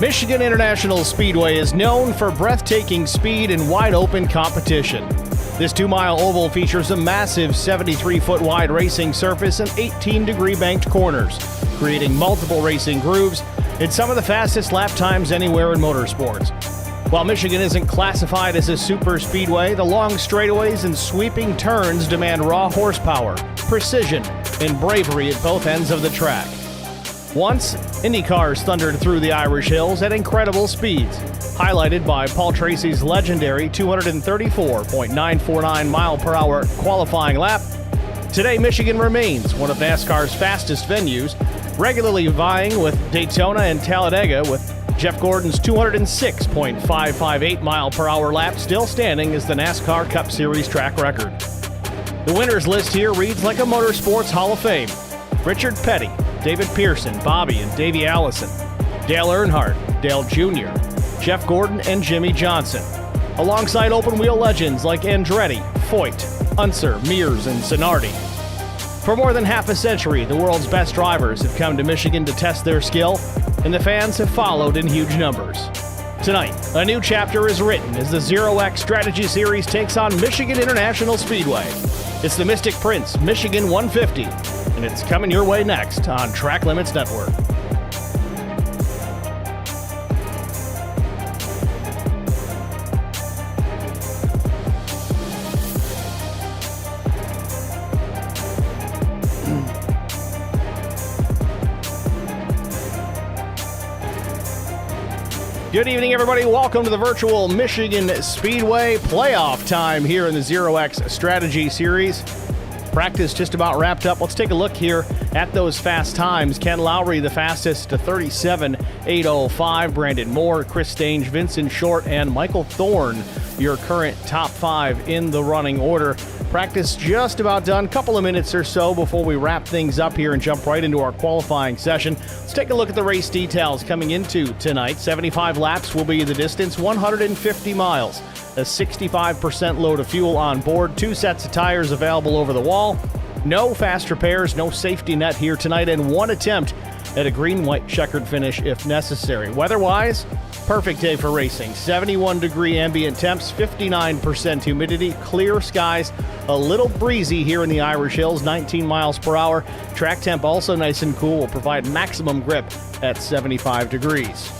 Michigan International Speedway is known for breathtaking speed and wide-open competition. This 2-mile oval features a massive 73-foot wide racing surface and 18-degree banked corners, creating multiple racing grooves and some of the fastest lap times anywhere in motorsports. While Michigan isn't classified as a super speedway, the long straightaways and sweeping turns demand raw horsepower, precision, and bravery at both ends of the track. Once, Indy cars thundered through the Irish Hills at incredible speeds, highlighted by Paul Tracy's legendary 234.949 mile-per-hour qualifying lap. Today, Michigan remains one of NASCAR's fastest venues, regularly vying with Daytona and Talladega, with Jeff Gordon's 206.558 mile-per-hour lap still standing as the NASCAR Cup Series track record. The winners list here reads like a motorsports Hall of Fame. Richard Petty, David Pearson, Bobby and Davey Allison, Dale Earnhardt, Dale Jr., Jeff Gordon, and Jimmy Johnson, alongside open-wheel legends like Andretti, Foyt, Unser, Mears, and Zanardi. For more than half a century, the world's best drivers have come to Michigan to test their skill, and the fans have followed in huge numbers. Tonight, a new chapter is written as the ZeroX Strategy Series takes on Michigan International Speedway. It's the Mystic Prince Michigan 150, and it's coming your way next on Track Limits Network. Good evening, everybody. Welcome to the virtual Michigan Speedway playoff time here in the ZeroX Strategy Series. Practice just about wrapped up. Let's take a look here at those fast times. Ken Lowry, the fastest, to 37.805. Brandon Moore, Chris Stange, Vincent Short, and Michael Thorne, your current top 5 in the running order. Practice just about done. Couple of minutes or so before we wrap things up here and jump right into our qualifying session. Let's take a look at the race details coming into tonight. 75 laps will be the distance, 150 miles. A 65% load of fuel on board, 2 sets of tires available over the wall. No fast repairs, no safety net here tonight, and 1 attempt at a green-white checkered finish if necessary. Weather-wise, perfect day for racing. 71-degree ambient temps, 59% humidity, clear skies, a little breezy here in the Irish Hills, 19 miles per hour. Track temp also nice and cool, will provide maximum grip at 75 degrees.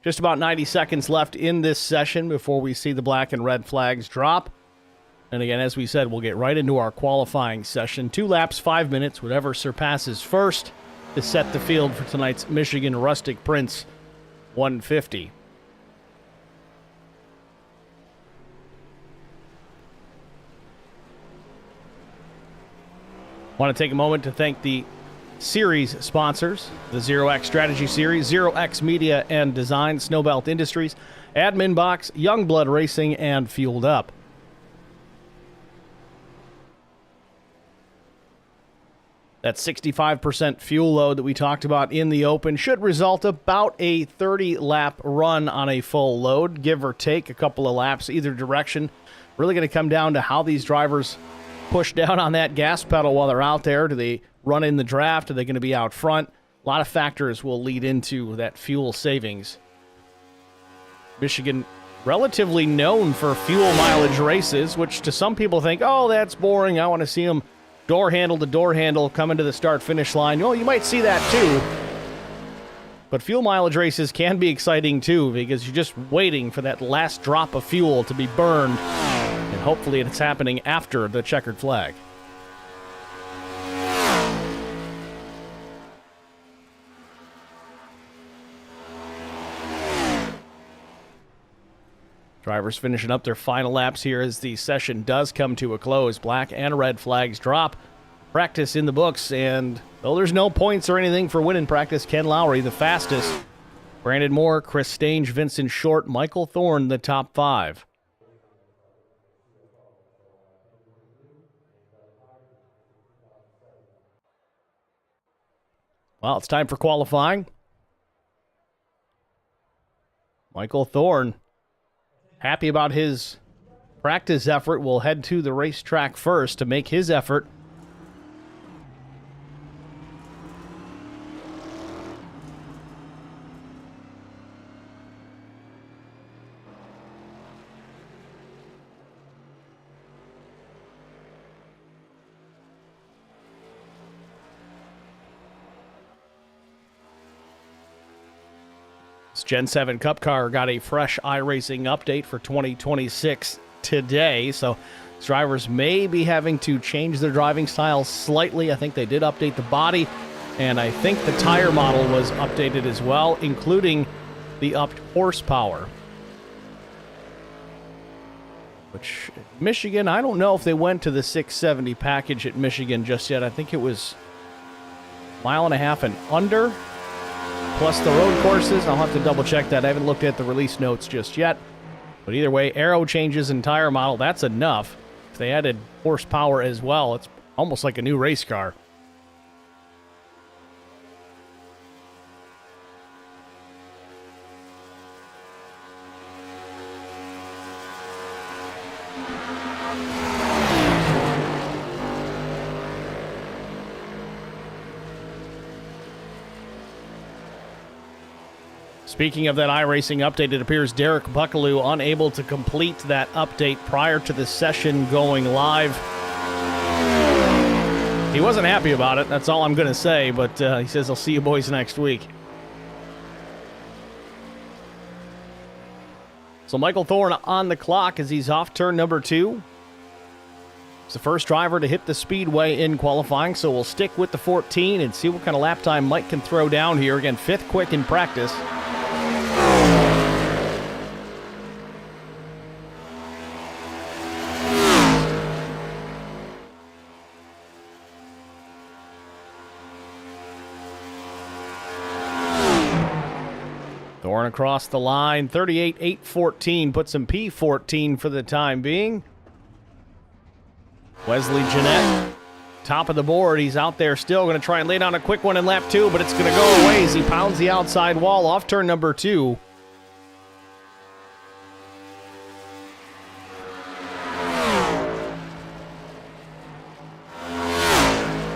Just about 90 seconds left in this session before we see the black and red flags drop. And again, as we said, we'll get right into our qualifying session. 2 laps, 5 minutes, whatever surpasses first to set the field for tonight's Michigan Rustic Prince 150. Want to take a moment to thank the series sponsors, the ZeroX Strategy Series, ZeroX Media and Design, Snowbelt Industries, Admin Box, Youngblood Racing, and Fueled Up. That 65% fuel load that we talked about in the open should result about a 30-lap run on a full load, give or take a couple of laps either direction. Really going to come down to how these drivers push down on that gas pedal while they're out there. Do they run in the draft? Are they going to be out front? A lot of factors will lead into that fuel savings. Michigan, relatively known for fuel mileage races, which to some people think, oh, that's boring. I want to see them door handle to door handle coming to the start-finish line. Well, you might see that too. But fuel mileage races can be exciting too, because you're just waiting for that last drop of fuel to be burned, and hopefully it's happening after the checkered flag. Drivers finishing up their final laps here as the session does come to a close. Black and red flags drop. Practice in the books, and though there's no points or anything for winning practice, Ken Lowry the fastest. Brandon Moore, Chris Stange, Vincent Short, Michael Thorne the top 5. Well, it's time for qualifying. Michael Thorne happy about his practice effort, will head to the racetrack first to make his effort. This Gen 7 Cup car got a fresh iRacing update for 2026 today, so drivers may be having to change their driving style slightly. I think they did update the body, and I think the tire model was updated as well, including the upped horsepower. Which, Michigan, I don't know if they went to the 670 package at Michigan just yet. I think it was a mile and a half and under, plus the road courses. I'll have to double check that. I haven't looked at the release notes just yet. But either way, aero changes and tire model, that's enough. If they added horsepower as well, it's almost like a new race car. Speaking of that iRacing update, it appears Derek Buckaloo unable to complete that update prior to the session going live. He wasn't happy about it, that's all I'm going to say, but he says, I'll see you boys next week. So Michael Thorne on the clock as he's off turn number 2. He's the first driver to hit the Speedway in qualifying, so we'll stick with the 14 and see what kind of lap time Mike can throw down here. Again, 5th quick in practice. Thorne across the line, 38.814, puts him P14 for the time being. Wesley Jeanette, top of the board. He's out there still, going to try and lay down a quick one in lap 2, but it's going to go away as he pounds the outside wall off turn number 2.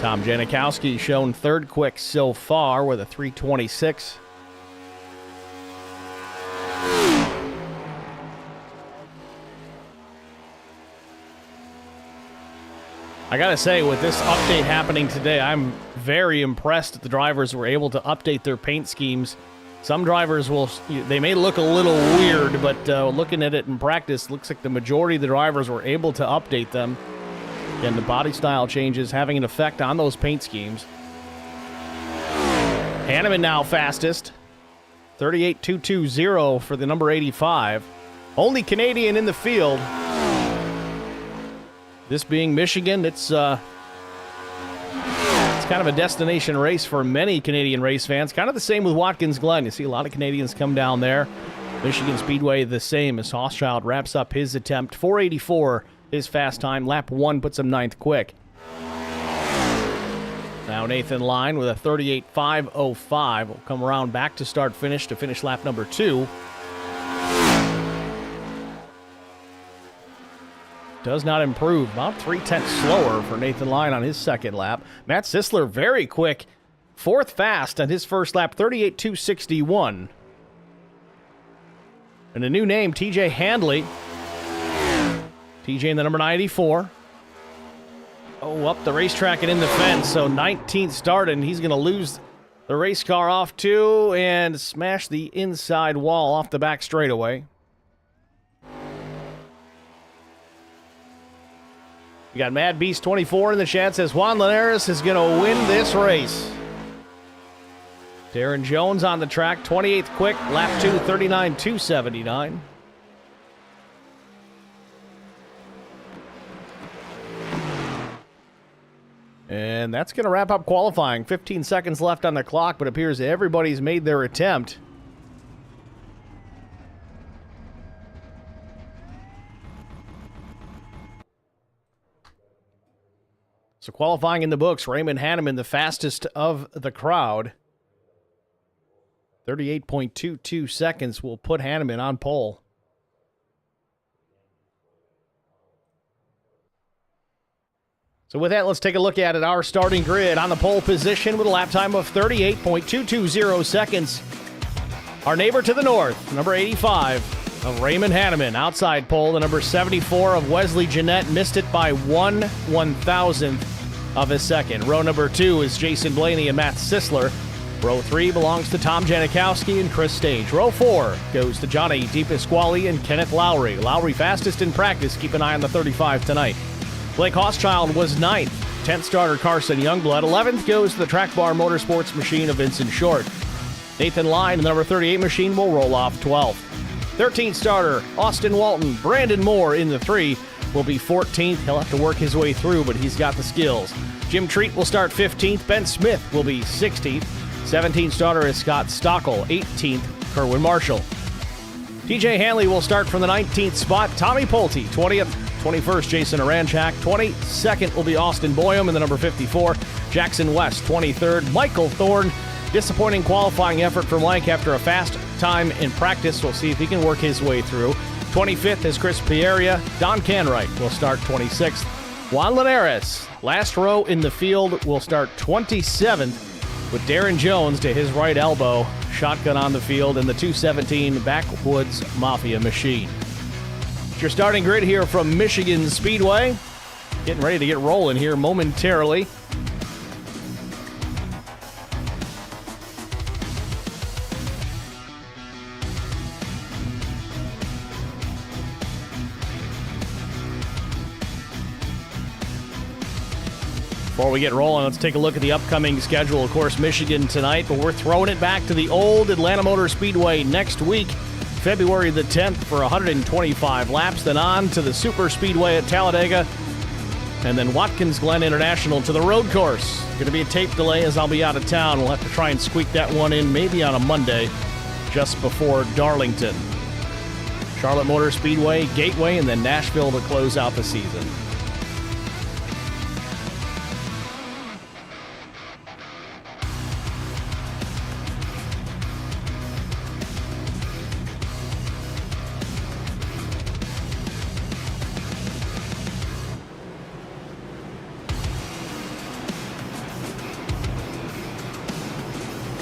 Tom Janikowski shown 3rd quick so far with a 326. I gotta say, with this update happening today, I'm very impressed that the drivers were able to update their paint schemes. Some drivers they may look a little weird, but looking at it in practice, looks like the majority of the drivers were able to update them. And the body style changes having an effect on those paint schemes. Hanneman now fastest. 38.220 for the number 85. Only Canadian in the field. This being Michigan, it's kind of a destination race for many Canadian race fans. Kind of the same with Watkins Glen. You see a lot of Canadians come down there. Michigan Speedway the same as Hochschild wraps up his attempt. 484 his fast time. Lap 1 puts him 9th quick. Now Nathan Line with a 38.505 will come around back to start finish to finish lap number 2. Does not improve. About 3/10 slower for Nathan Line on his second lap. Matt Sisler very quick. 4th fast on his first lap, 38.261. And a new name, TJ Handley. TJ in the number 94. Oh, up the racetrack and in the fence. So 19th start, and he's going to lose the race car off too and smash the inside wall off the back straightaway. We got Mad Beast 24 in the chat, says Juan Linares is going to win this race. Darren Jones on the track, 28th quick, lap 2, 39.279. And that's going to wrap up qualifying. 15 seconds left on the clock, but it appears everybody's made their attempt. So qualifying in the books, Raymond Hanneman, the fastest of the crowd. 38.22 seconds will put Hanneman on pole. So with that, let's take a look at it. Our starting grid on the pole position with a lap time of 38.220 seconds. Our neighbor to the north, number 85 of Raymond Hanneman. Outside pole, the number 74 of Wesley Jeanette missed it by 1/1000th of a second. Row number 2 is Jason Blaney and Matt Sisler. Row 3 belongs to Tom Janikowski and Chris Stage. Row 4 goes to Johnny DePasquale and Kenneth Lowry. Lowry fastest in practice. Keep an eye on the 35 tonight. Blake Hochschild was 9th. 10th starter Carson Youngblood. 11th goes to the Track Bar Motorsports machine of Vincent Short. Nathan Line, the number 38 machine, will roll off 12th. 13th starter Austin Walton. Brandon Moore in the 3 will be 14th. He'll have to work his way through, but he's got the skills. Jim Treat will start 15th. Ben Smith will be 16th. 17th starter is Scott Stockel. 18th, Kerwin Marshall. TJ Hanley will start from the 19th spot. Tommy Pulte, 20th. 21st, Jason Aranchak. 22nd will be Austin Boyum in the number 54. Jackson West, 23rd. Michael Thorne. Disappointing qualifying effort for Mike after a fast time in practice. We'll see if he can work his way through. 25th is Chris Pieria. Don Canwright will start 26th. Juan Linares, last row in the field, will start 27th with Darren Jones to his right elbow. Shotgun on the field in the 217 Backwoods Mafia machine. Your starting grid here from Michigan Speedway. Getting ready to get rolling here momentarily. Before we get rolling, let's take a look at the upcoming schedule. Of course, Michigan tonight, but we're throwing it back to the old Atlanta Motor Speedway next week. February the 10th for 125 laps, then on to the Super Speedway at Talladega, and then Watkins Glen International to the road course. Going to be a tape delay as I'll be out of town. We'll have to try and squeak that one in maybe on a Monday just before Darlington. Charlotte Motor Speedway, Gateway, and then Nashville to close out the season.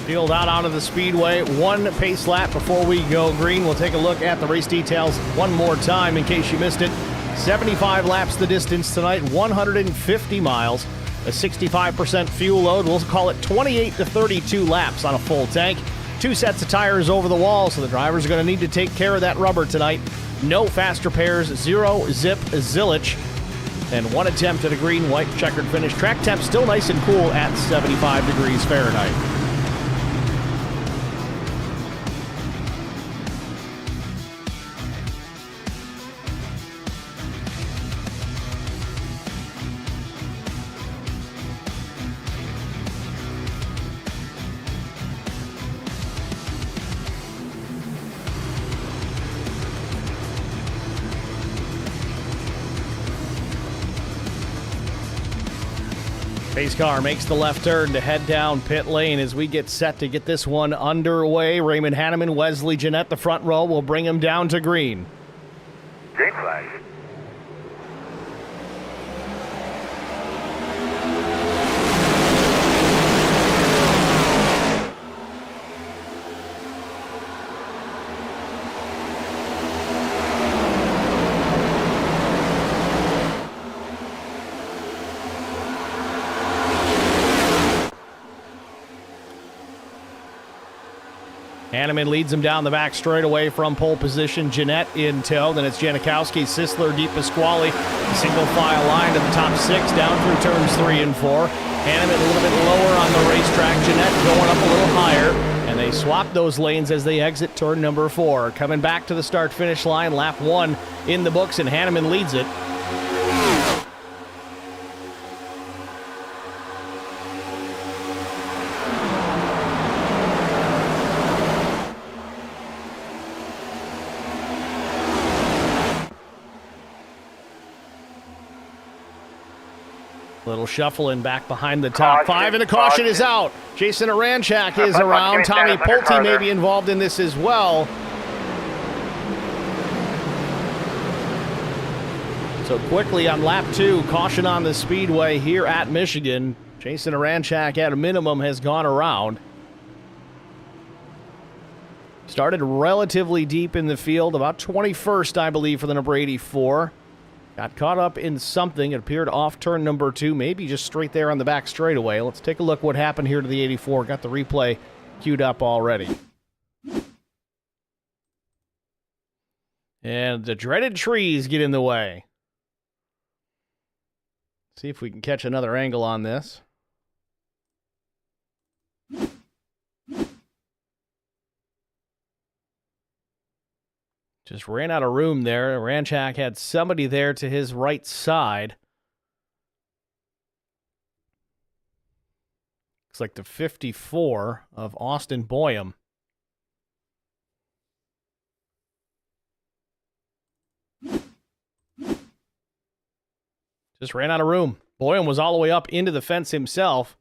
Field out of the speedway. One pace lap before we go green. We'll take a look at the race details one more time in case you missed it. 75 laps the distance tonight, 150 miles, a 65% fuel load. We'll call it 28 to 32 laps on a full tank. 2 sets of tires over the wall, so the drivers are going to need to take care of that rubber tonight. No fast repairs, 0 zip zillage, and 1 attempt at a green-white checkered finish. Track temp still nice and cool at 75 degrees Fahrenheit. Pace car makes the left turn to head down pit lane as we get set to get this one underway. Raymond Hanneman, Wesley Jeanette, the front row, will bring him down to green. Green flag. Hanneman leads him down the back straightaway from pole position. Jeanette in tow. Then it's Janikowski, Sisler, DePasquale. Single file line to the top 6 down through turns 3 and 4. Hanneman a little bit lower on the racetrack. Jeanette going up a little higher. And they swap those lanes as they exit turn number 4. Coming back to the start-finish line. Lap 1 in the books, and Hanneman leads it. Little shuffling back behind the top 5, and the caution is out. Jason Aranchak is around. Tommy Pulte may be involved in this as well. So quickly on lap 2, caution on the Speedway here at Michigan. Jason Aranchak at a minimum has gone around. Started relatively deep in the field, about 21st, I believe, for the number 84. Got caught up in something. It appeared off turn number 2, maybe just straight there on the back straightaway. Let's take a look what happened here to the 84. Got the replay queued up already. And the dreaded trees get in the way. See if we can catch another angle on this. Just ran out of room there. Ranchak had somebody there to his right side. Looks like the 54 of Austin Boyum. Just ran out of room. Boyum was all the way up into the fence himself.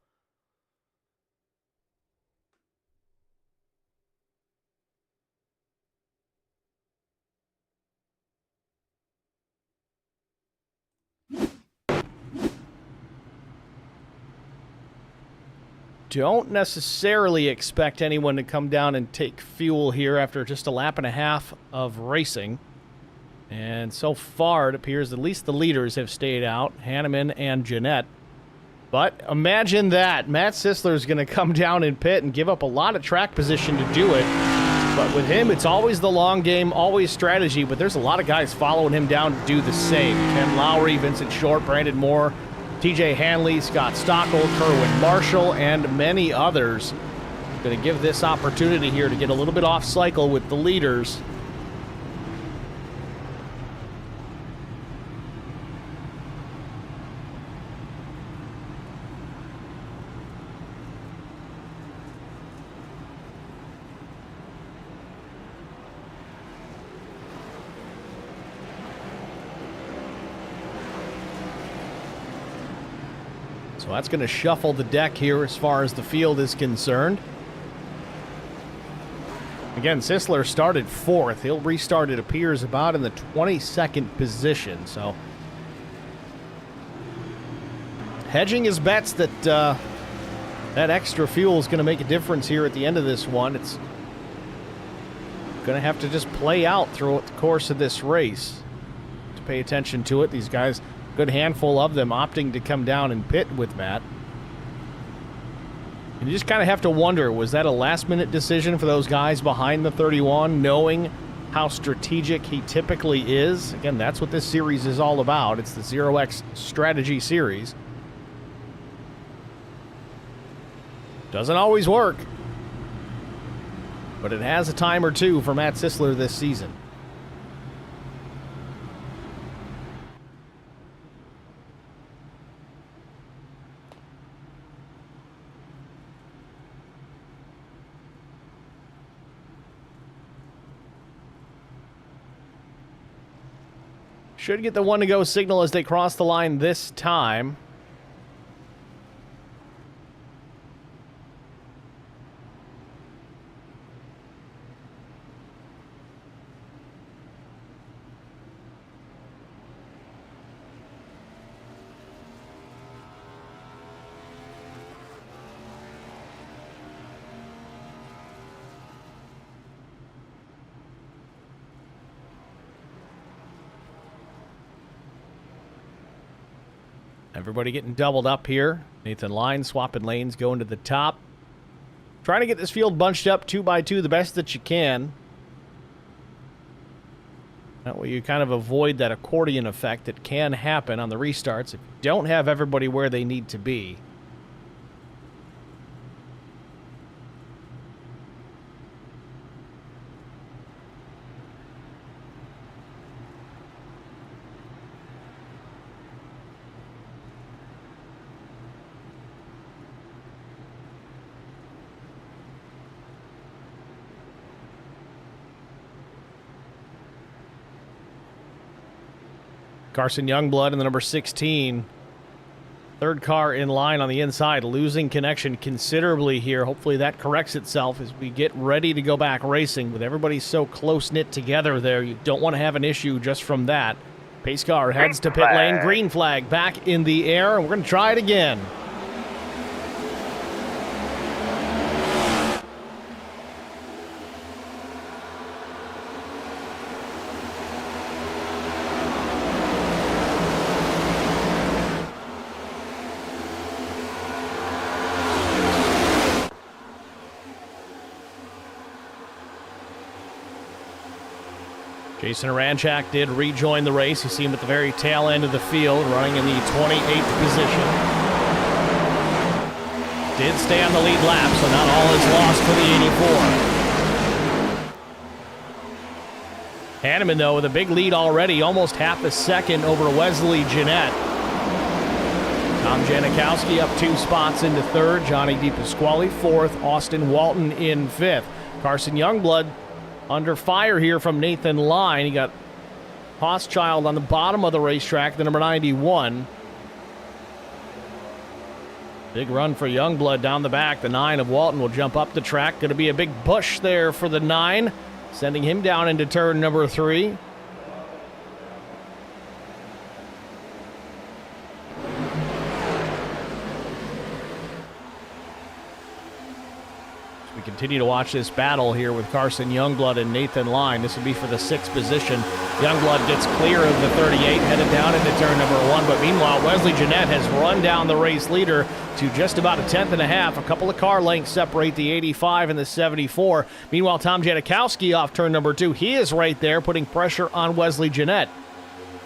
Don't necessarily expect anyone to come down and take fuel here after just a lap and a half of racing. And so far, it appears at least the leaders have stayed out, Hanneman and Jeanette. But imagine that. Matt Sisler is going to come down in pit and give up a lot of track position to do it. But with him, it's always the long game, always strategy. But there's a lot of guys following him down to do the same. Ken Lowry, Vincent Short, Brandon Moore, TJ Hanley, Scott Stockel, Kerwin Marshall, and many others. Going to give this opportunity here to get a little bit off cycle with the leaders. So that's going to shuffle the deck here as far as the field is concerned. Again, Sisler started 4th. He'll restart, it appears, about in the 22nd position. So hedging his bets that that extra fuel is going to make a difference here at the end of this one. It's going to have to just play out throughout the course of this race to pay attention to it. These guys, good handful of them opting to come down and pit with Matt. And you just kind of have to wonder, was that a last-minute decision for those guys behind the 31, knowing how strategic he typically is? Again, that's what this series is all about. It's the ZeroX strategy series. Doesn't always work, but it has a time or two for Matt Sisler this season. Should get the one-to-go signal as they cross the line this time. Everybody getting doubled up here. Nathan Lyne swapping lanes, going to the top. Trying to get this field bunched up 2 by 2 the best that you can. That way you kind of avoid that accordion effect that can happen on the restarts if you don't have everybody where they need to be. Carson Youngblood in the number 16. Third car in line on the inside, losing connection considerably here. Hopefully that corrects itself as we get ready to go back racing. With everybody so close-knit together there, you don't want to have an issue just from that. Pace car heads to pit lane. Green flag back in the air. And we're going to try it again. Jason Aranchak did rejoin the race. You see him at the very tail end of the field, running in the 28th position. Did stay on the lead lap, so not all is lost for the 84. Hanneman, though, with a big lead already, almost half a second over Wesley Jeanette. Tom Janikowski up 2 spots into third. Johnny DePasquale fourth. Austin Walton in fifth. Carson Youngblood under fire here from Nathan Line. He got Hochschild on the bottom of the racetrack, the number 91. Big run for Youngblood down the back. The 9 of Walton will jump up the track. Going to be a big push there for the 9, sending him down into turn number 3. We continue to watch this battle here with Carson Youngblood and Nathan Line. This would be for the 6th position. Youngblood gets clear of the 38, headed down into turn number 1. But meanwhile, Wesley Jeanette has run down the race leader to just about a 10th and a half. A couple of car lengths separate the 85 and the 74. Meanwhile, Tom Janikowski off turn number 2. He is right there, putting pressure on Wesley Jeanette.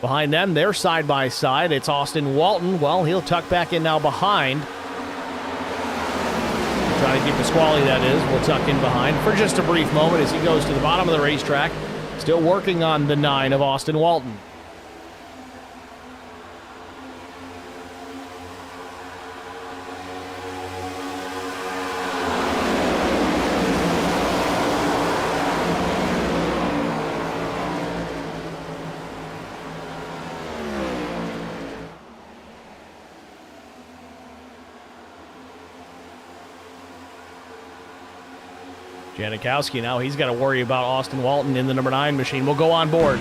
Behind them, they're side by side. It's Austin Walton. Well, he'll tuck back in now behind. Trying to keep DePasquale, that is, will tuck in behind for just a brief moment as he goes to the bottom of the racetrack. Still working on the 9 of Austin Walton. Janikowski now, he's got to worry about Austin Walton in the number 9 machine. We'll go on board.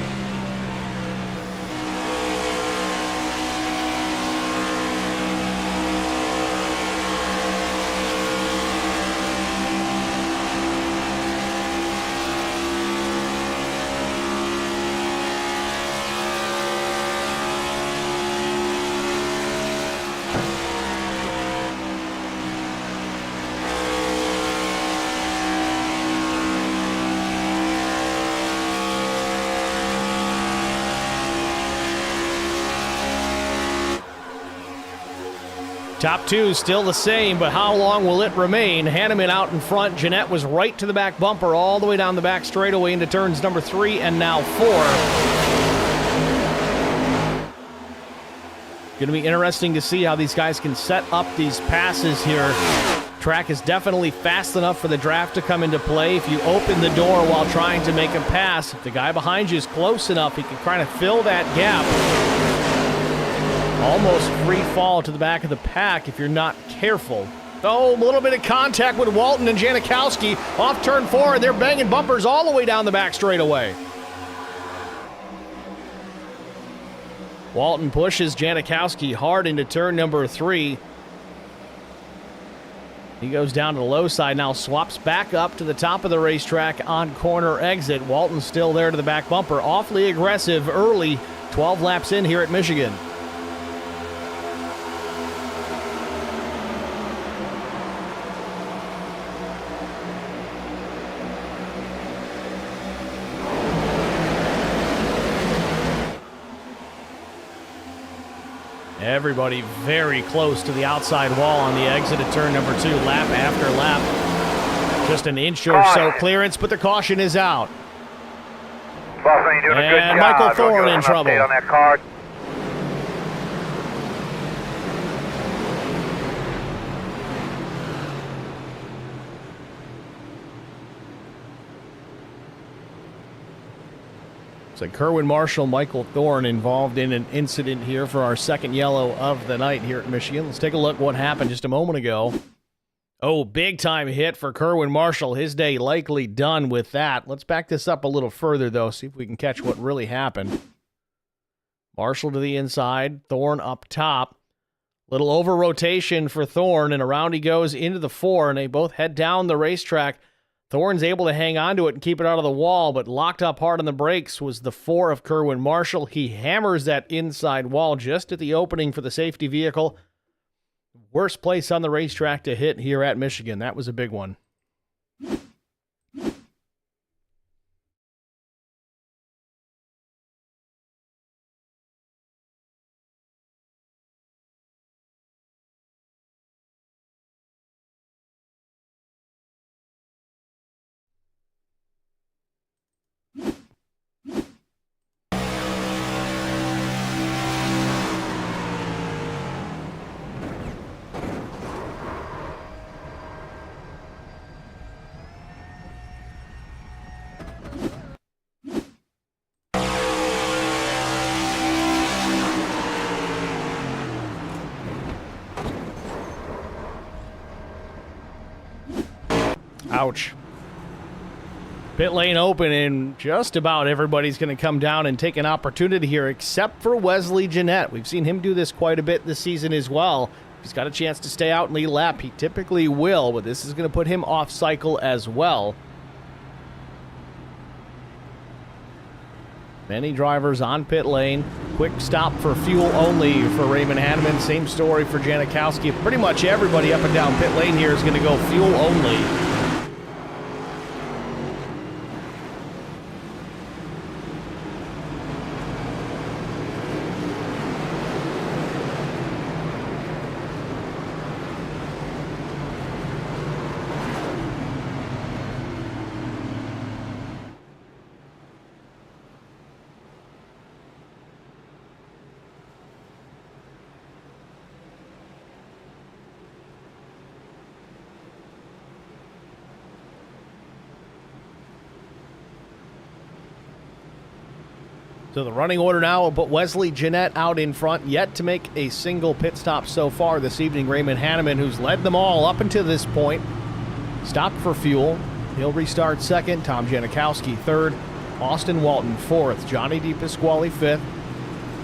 Top 2 still the same, but how long will it remain? Hanneman out in front. Jeanette was right to the back bumper all the way down the back straightaway into turns number 3 and now 4. Going to be interesting to see how these guys can set up these passes here. Track is definitely fast enough for the draft to come into play. If you open the door while trying to make a pass, if the guy behind you is close enough, he can kind of fill that gap. Almost free fall to the back of the pack if you're not careful. Oh, a little bit of contact with Walton and Janikowski off turn 4, and they're banging bumpers all the way down the back straightaway. Walton pushes Janikowski hard into turn number 3. He goes down to the low side now, swaps back up to the top of the racetrack on corner exit. Walton's still there to the back bumper. Awfully aggressive early, 12 laps in here at Michigan. Everybody very close to the outside wall on the exit at turn number 2, lap after lap. Just an inch or so clearance, but the caution is out. And Michael Thorne in trouble. On that card. So Kerwin Marshall, Michael Thorne involved in an incident here for our second yellow of the night here at Michigan. Let's take a look at what happened just a moment ago. Oh, big time hit for Kerwin Marshall. His day likely done with that. Let's back this up a little further, though, see if we can catch what really happened. Marshall to the inside, Thorne up top. Little over rotation for Thorne, and around he goes into the 4, and they both head down the racetrack. Thorne's able to hang on to it and keep it out of the wall, but locked up hard on the brakes was the 4 of Kerwin Marshall. He hammers that inside wall just at the opening for the safety vehicle. Worst place on the racetrack to hit here at Michigan. That was a big one. Ouch. Pit lane open, and just about everybody's going to come down and take an opportunity here, except for Wesley Jeanette. We've seen him do this quite a bit this season as well. If he's got a chance to stay out and lead a lap, he typically will, but this is going to put him off cycle as well. Many drivers on pit lane. Quick stop for fuel only for Raymond Hanneman. Same story for Janikowski. Pretty much everybody up and down pit lane here is going to go fuel only. So the running order now will put Wesley Jeanette out in front, yet to make a single pit stop so far this evening. Raymond Hanneman, who's led them all up until this point, stopped for fuel. He'll restart second. Tom Janikowski third. Austin Walton fourth. Johnny DePasquale fifth.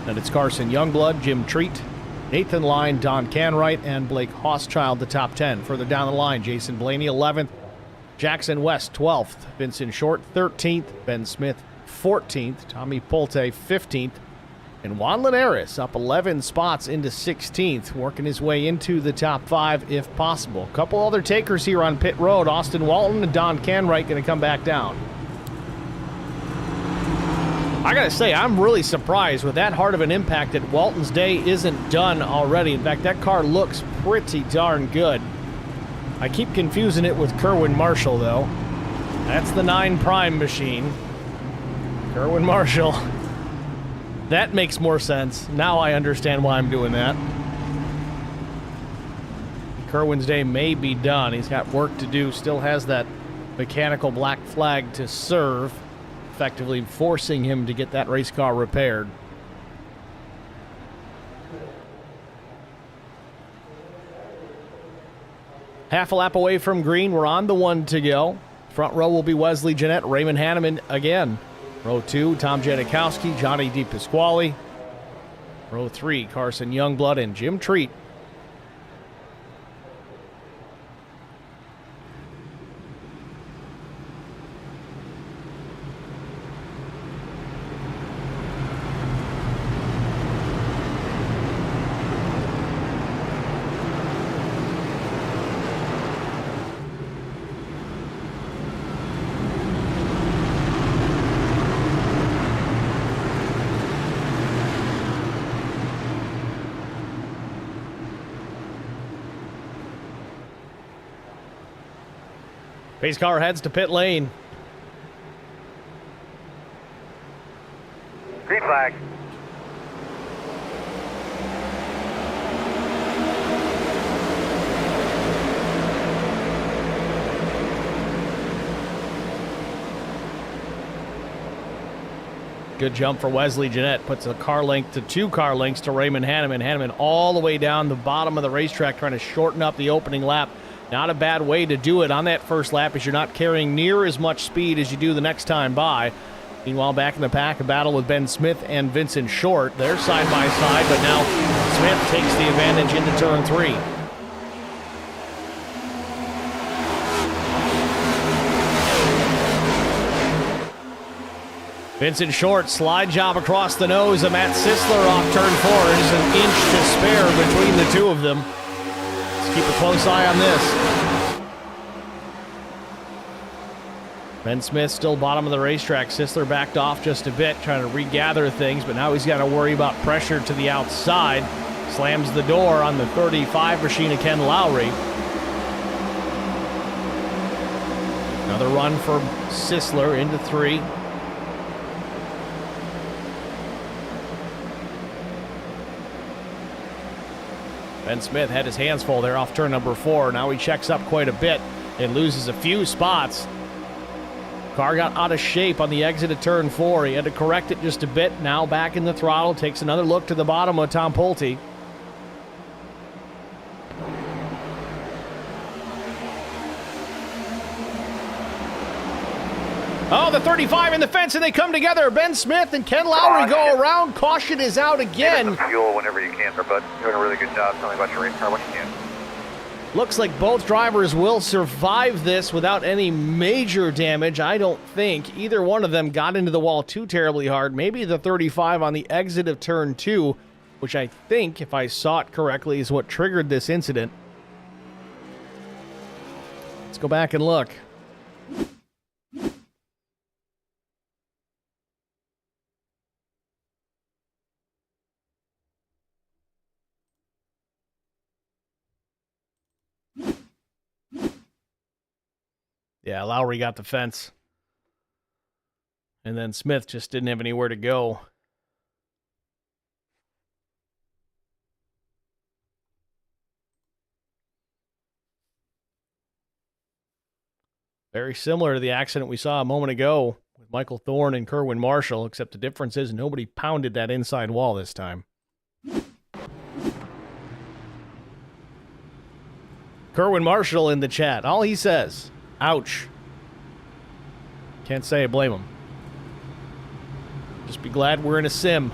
Then it's Carson Youngblood, Jim Treat, Nathan Line, Don Canwright, and Blake Hochschild, the top 10. Further down the line, Jason Blaney 11th. Jackson West 12th. Vincent Short 13th. Ben Smith 14th, Tommy Polte 15th, and Juan Linares up 11 spots into 16th, working his way into the top 5 if possible. A couple other takers here on pit road. Austin Walton and Don Canwright going to come back down. I gotta say, I'm really surprised with that hard of an impact that Walton's day isn't done already. In fact, that car looks pretty darn good. I keep confusing it with Kerwin Marshall, though. That's the 9 Prime machine. Kerwin Marshall. That makes more sense. Now I understand why I'm doing that. Kerwin's day may be done. He's got work to do. Still has that mechanical black flag to serve, effectively forcing him to get that race car repaired. Half a lap away from green. We're on the 1 to go. Front row will be Wesley Jeanette, Raymond Hanneman again. Row 2, Tom Janikowski, Johnny DePasquale. Row 3, Carson Youngblood and Jim Treat. Pace car heads to pit lane. Green flag. Good jump for Wesley Jeanette. Puts a car length to 2 car lengths to Raymond Hanneman. Hanneman all the way down the bottom of the racetrack trying to shorten up the opening lap. Not a bad way to do it on that first lap, as you're not carrying near as much speed as you do the next time by. Meanwhile, back in the pack, a battle with Ben Smith and Vincent Short. They're side by side, but now Smith takes the advantage into turn 3. Vincent Short, slide job across the nose of Matt Sisler off turn 4. There's an inch to spare between the two of them. Let's keep a close eye on this. Ben Smith still bottom of the racetrack. Sisler backed off just a bit, trying to regather things, but now he's got to worry about pressure to the outside. Slams the door on the 35 machine of Ken Lowry. Another run for Sisler into 3. Ben Smith had his hands full there off turn number 4. Now he checks up quite a bit and loses a few spots. Car got out of shape on the exit of turn 4. He had to correct it just a bit. Now back in the throttle. Takes another look to the bottom of Tom Pulte. Oh, the 35 in the fence, and they come together. Ben Smith and Ken Lowry go around. Caution is out again. Get some fuel whenever you can, but doing a really good job. Tell me about your race car when you can. Looks like both drivers will survive this without any major damage. I don't think either one of them got into the wall too terribly hard. Maybe the 35 on the exit of turn 2, which I think, if I saw it correctly, is what triggered this incident. Let's go back and look. Yeah, Lowry got the fence. And then Smith just didn't have anywhere to go. Very similar to the accident we saw a moment ago with Michael Thorne and Kerwin Marshall, except the difference is nobody pounded that inside wall this time. Kerwin Marshall in the chat. All he says, ouch. Can't say I blame him. Just be glad we're in a sim.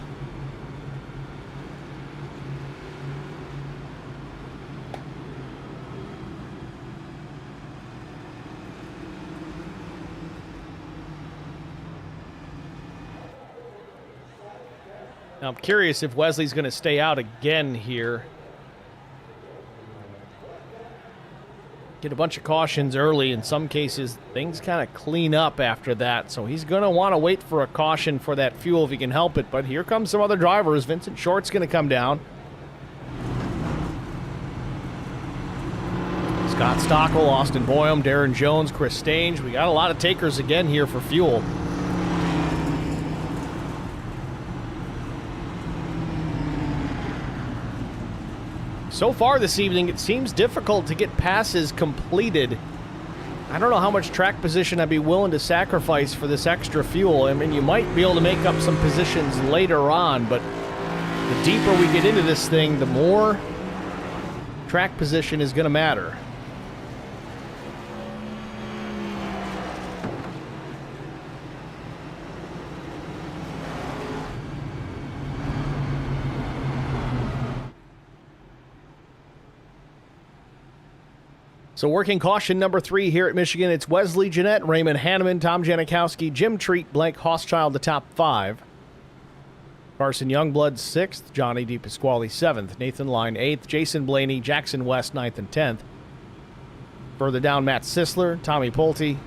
Now, I'm curious if Wesley's going to stay out again here. Get a bunch of cautions early. In some cases, things kind of clean up after that. So he's going to want to wait for a caution for that fuel if he can help it. But here comes some other drivers. Vincent Short's going to come down. Scott Stockel, Austin Boyum, Darren Jones, Chris Stange. We got a lot of takers again here for fuel. So far this evening, it seems difficult to get passes completed. I don't know how much track position I'd be willing to sacrifice for this extra fuel. I mean, you might be able to make up some positions later on, but the deeper we get into this thing, the more track position is going to matter. So working caution number 3 here at Michigan, it's Wesley Jeanette, Raymond Hanneman, Tom Janikowski, Jim Treat, Blake Hochschild, the top 5. Carson Youngblood, 6th. Johnny DePasquale, 7th. Nathan Line, 8th. Jason Blaney, Jackson West, 9th and 10th. Further down, Matt Sisler, Tommy Pulte,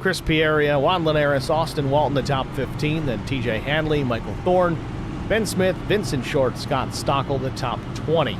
Chris Pieria, Juan Linares, Austin Walton, the top 15. Then TJ Hanley, Michael Thorne, Ben Smith, Vincent Short, Scott Stockel, the top 20.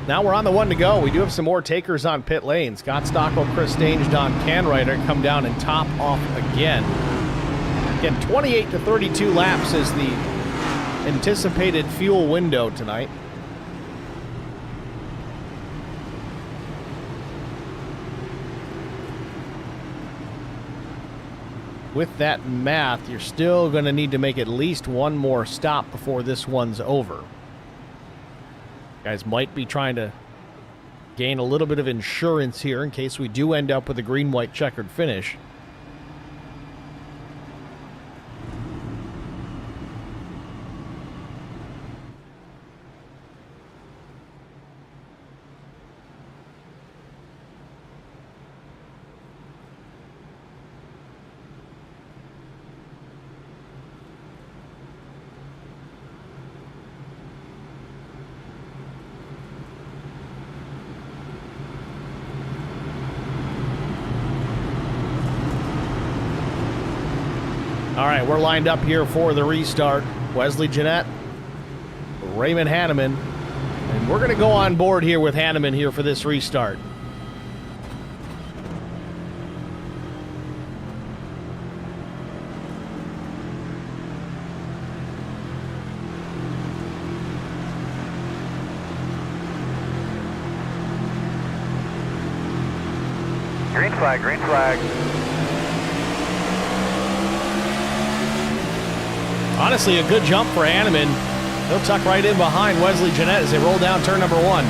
Now we're on the one to go. We do have some more takers on pit lane. Scott Stockwell, Chris Stange, Don Canrider come down and top off again. Again, 28 to 32 laps is the anticipated fuel window tonight. With that math, you're still going to need to make at least one more stop before this one's over. Guys might be trying to gain a little bit of insurance here in case we do end up with a green-white checkered finish. All right, we're lined up here for the restart. Wesley Jeanette, Raymond Hanneman, and we're going to go on board here with Hanneman here for this restart. Green flag, green flag. Honestly, a good jump for Hanneman. He'll tuck right in behind Wesley Jeanette as they roll down turn number 1.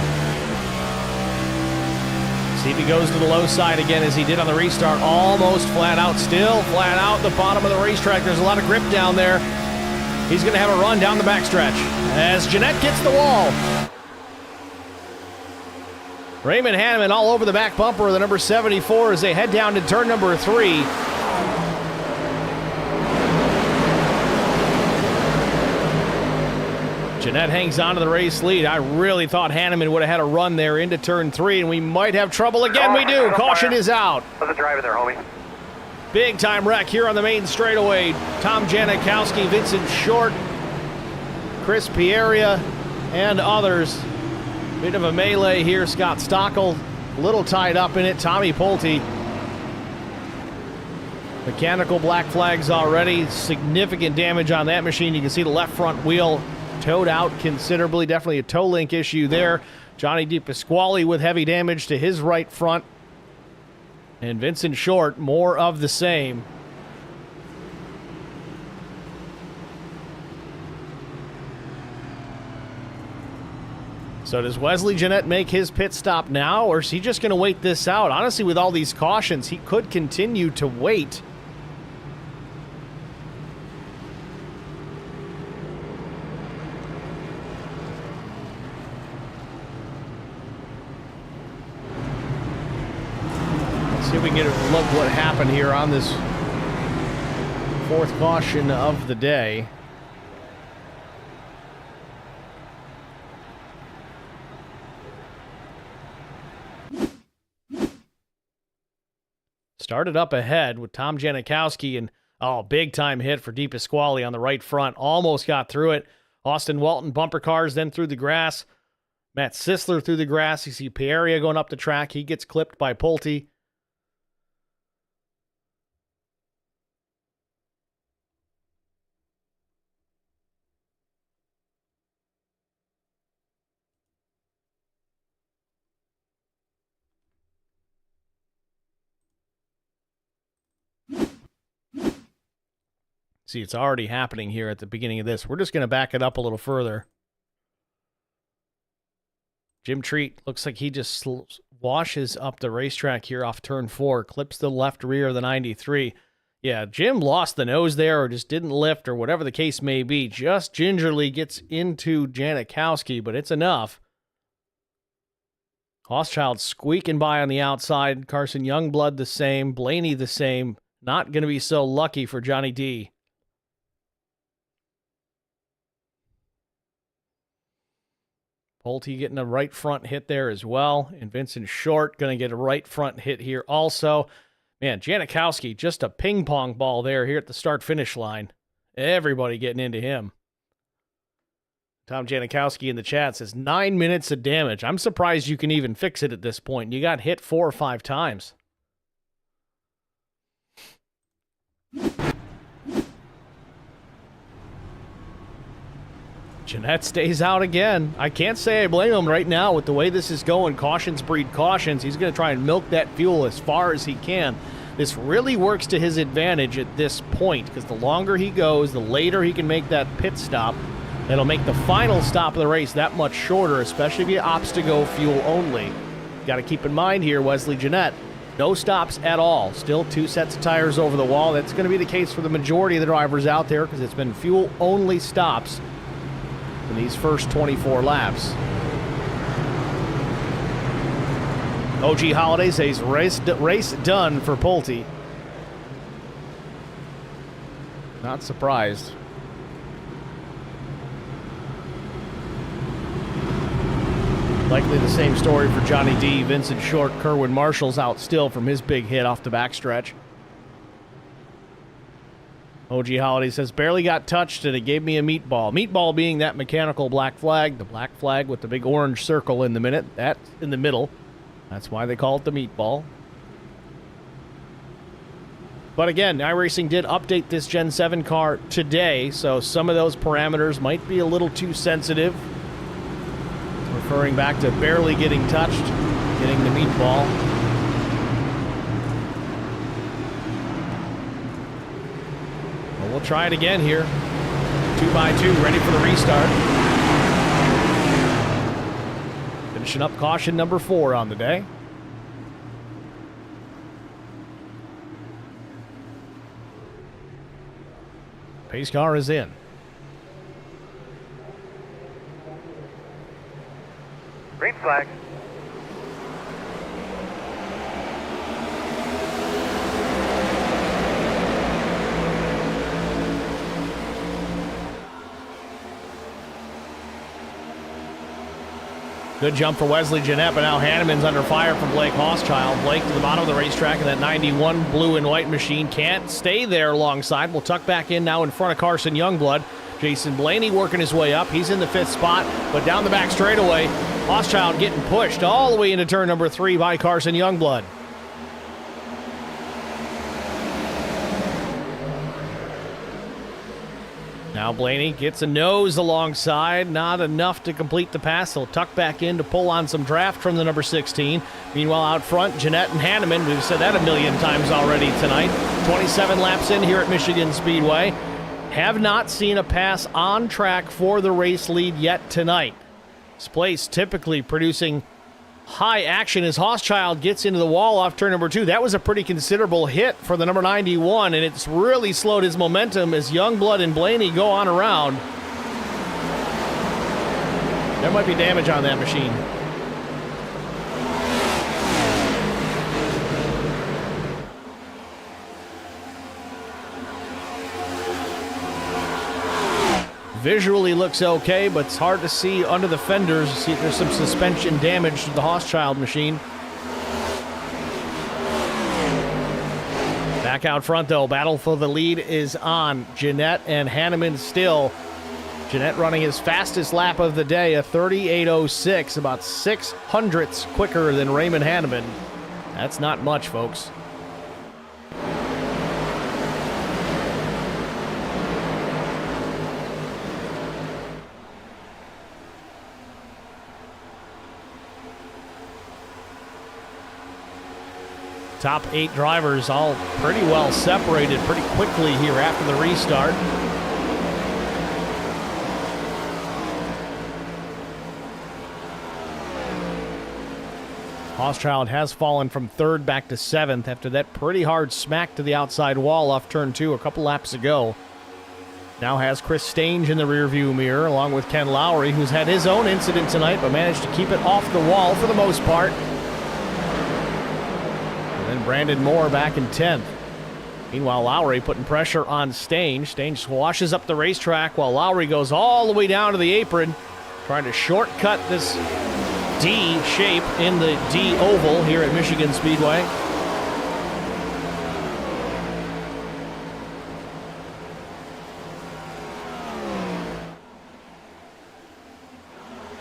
See if he goes to the low side again as he did on the restart. Almost flat out, still flat out the bottom of the racetrack. There's a lot of grip down there. He's going to have a run down the backstretch as Jeanette gets the wall. Raymond Hanneman all over the back bumper of the number 74 as they head down to turn number 3. Jeanette hangs on to the race lead. I really thought Hanneman would have had a run there into turn 3, and we might have trouble again. We do. Caution is out. How's the drive in there, homie? Big time wreck here on the main straightaway. Tom Janikowski, Vincent Short, Chris Pieria, and others. Bit of a melee here. Scott Stockwell, a little tied up in it. Tommy Pulte. Mechanical black flags already. Significant damage on that machine. You can see the left front wheel towed out considerably. Definitely a toe link issue there. Johnny DePasquale with heavy damage to his right front. And Vincent Short, more of the same. So does Wesley Jeanette make his pit stop now, or is he just going to wait this out? Honestly, with all these cautions, he could continue to wait. See if we can get a look what happened here on this 4th caution of the day. Started up ahead with Tom Janikowski, and big time hit for DePasquale on the right front. Almost got through it. Austin Walton bumper cars, then through the grass. Matt Sisler through the grass. You see Pieria going up the track. He gets clipped by Pulte. See, it's already happening here at the beginning of this. We're just going to back it up a little further. Jim Treat looks like he just washes up the racetrack here off turn 4, clips the left rear of the 93. Yeah, Jim lost the nose there or just didn't lift or whatever the case may be. Just gingerly gets into Janikowski, but it's enough. Hochschild squeaking by on the outside. Carson Youngblood the same. Blaney the same. Not going to be so lucky for Johnny D. Pulte getting a right front hit there as well. And Vincent Short going to get a right front hit here also. Man, Janikowski, just a ping pong ball there here at the start-finish line. Everybody getting into him. Tom Janikowski in the chat says 9 minutes of damage. I'm surprised you can even fix it at this point. You got hit 4 or 5 times. Jeanette stays out again. I can't say I blame him right now with the way this is going. Cautions breed cautions. He's going to try and milk that fuel as far as he can. This really works to his advantage at this point because the longer he goes, the later he can make that pit stop. That'll make the final stop of the race that much shorter, especially if he opts to go fuel only. Got to keep in mind here, Wesley Jeanette, no stops at all. Still 2 sets of tires over the wall. That's going to be the case for the majority of the drivers out there because it's been fuel only stops in these first 24 laps. OG Holiday says race done for Pulte. Not surprised. Likely the same story for Johnny D. Vincent Short, Kerwin Marshall's out still from his big hit off the backstretch. OG Holiday says, barely got touched and it gave me a meatball. Meatball being that mechanical black flag, the black flag with the big orange circle in the middle. That's why they call it the meatball. But again, iRacing did update this Gen 7 car today, so some of those parameters might be a little too sensitive. Referring back to barely getting touched, getting the meatball. We'll try it again here. 2x2, ready for the restart. Finishing up caution number 4 on the day. Pace car is in. Green flag. Good jump for Wesley Jeanette, but now Hanneman's under fire from Blake Hochschild. Blake to the bottom of the racetrack in that 91 blue and white machine. Can't stay there alongside. We'll tuck back in now in front of Carson Youngblood. Jason Blaney working his way up. He's in the 5th spot, but down the back straightaway, Hochschild getting pushed all the way into turn number 3 by Carson Youngblood. Now Blaney gets a nose alongside, not enough to complete the pass. He'll tuck back in to pull on some draft from the number 16. Meanwhile, out front, Jeanette and Hanneman, we've said that a million times already tonight. 27 laps in here at Michigan Speedway. Have not seen a pass on track for the race lead yet tonight. This place typically producing high action as Hochschild gets into the wall off turn number 2. That was a pretty considerable hit for the number 91, and it's really slowed his momentum as Youngblood and Blaney go on around. There might be damage on that machine. Visually looks okay, but it's hard to see under the fenders. See if there's some suspension damage to the Hochschild machine. Back out front, though. Battle for the lead is on. Jeanette and Hanneman still. Jeanette running his fastest lap of the day, a 38.06, about 0.06 quicker than Raymond Hanneman. That's not much, folks. Top 8 drivers all pretty well separated pretty quickly here after the restart. Hochschild has fallen from 3rd back to 7th after that pretty hard smack to the outside wall off turn 2 a couple laps ago. Now has Chris Stange in the rearview mirror along with Ken Lowry, who's had his own incident tonight but managed to keep it off the wall for the most part. And Brandon Moore back in 10th. Meanwhile, Lowry putting pressure on Stange. Stange swashes up the racetrack while Lowry goes all the way down to the apron, trying to shortcut this D shape in the D oval here at Michigan Speedway.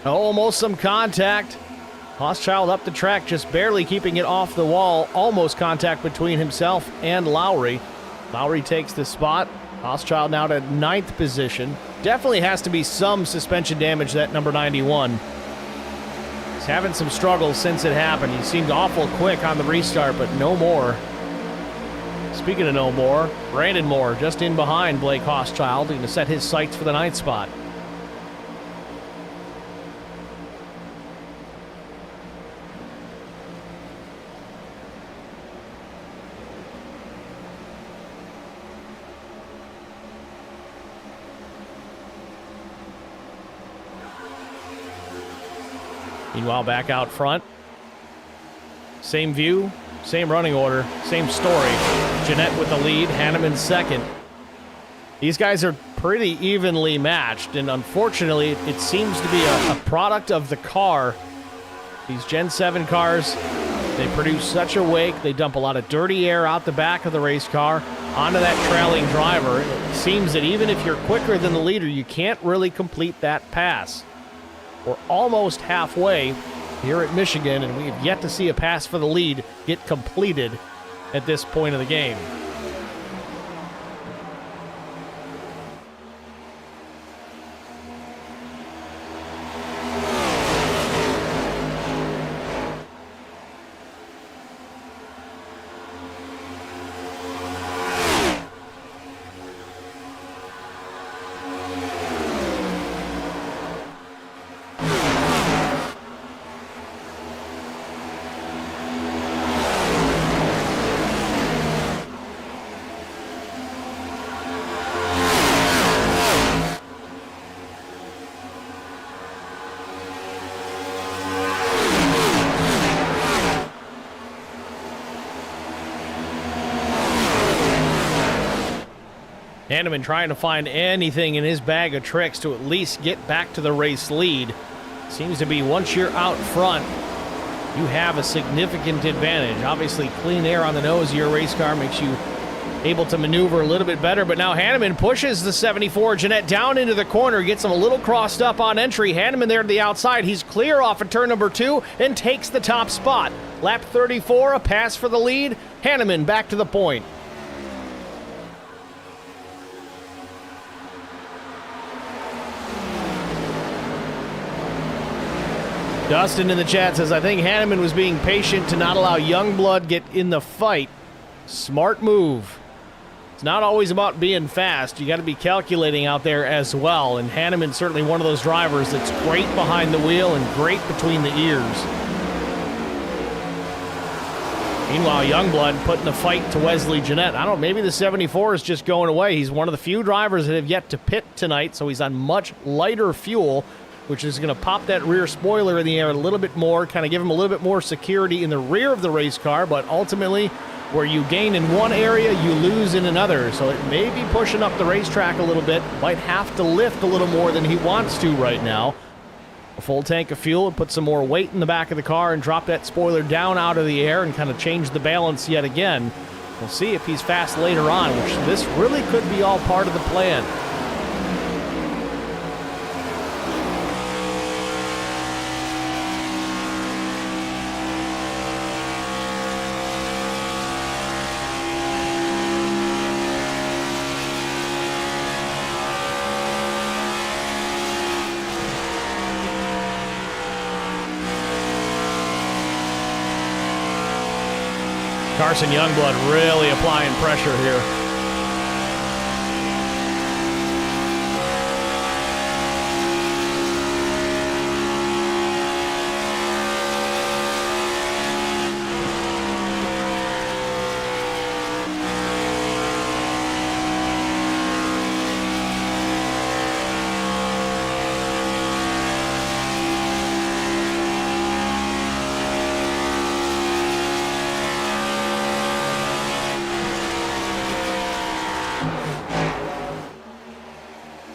Almost some contact. Hochschild up the track, just barely keeping it off the wall. Almost contact between himself and Lowry. Lowry takes the spot. Hochschild now to 9th position. Definitely has to be some suspension damage, that number 91. He's having some struggles since it happened. He seemed awful quick on the restart, but no more. Speaking of no more, Brandon Moore just in behind Blake Hochschild, going to set his sights for the 9th spot. Meanwhile, back out front, same view, same running order, same story. Jeanette with the lead, Hanneman second. These guys are pretty evenly matched, and unfortunately, it seems to be a product of the car. These Gen 7 cars, they produce such a wake, they dump a lot of dirty air out the back of the race car onto that trailing driver. It seems that even if you're quicker than the leader, you can't really complete that pass. We're almost halfway here at Michigan, and we have yet to see a pass for the lead get completed at this point of the game. Hanneman trying to find anything in his bag of tricks to at least get back to the race lead. Seems to be once you're out front, you have a significant advantage. Obviously, clean air on the nose of your race car makes you able to maneuver a little bit better, but now Hanneman pushes the 74 Jeanette down into the corner, gets him a little crossed up on entry. Hanneman there to the outside. He's clear off of turn number 2 and takes the top spot. Lap 34, a pass for the lead. Hanneman back to the point. Dustin in the chat says, I think Hanneman was being patient to not allow Youngblood get in the fight. Smart move. It's not always about being fast. You got to be calculating out there as well. And Hanneman's certainly one of those drivers that's great behind the wheel and great between the ears. Meanwhile, Youngblood putting the fight to Wesley Jeanette. I don't know, maybe the 74 is just going away. He's one of the few drivers that have yet to pit tonight, so he's on much lighter fuel, which is going to pop that rear spoiler in the air a little bit more, kind of give him a little bit more security in the rear of the race car, but ultimately, where you gain in one area, you lose in another. So it may be pushing up the racetrack a little bit, might have to lift a little more than he wants to right now. A full tank of fuel, put some more weight in the back of the car and drop that spoiler down out of the air and kind of change the balance yet again. We'll see if he's fast later on, which this really could be all part of the plan. Carson Youngblood really applying pressure here.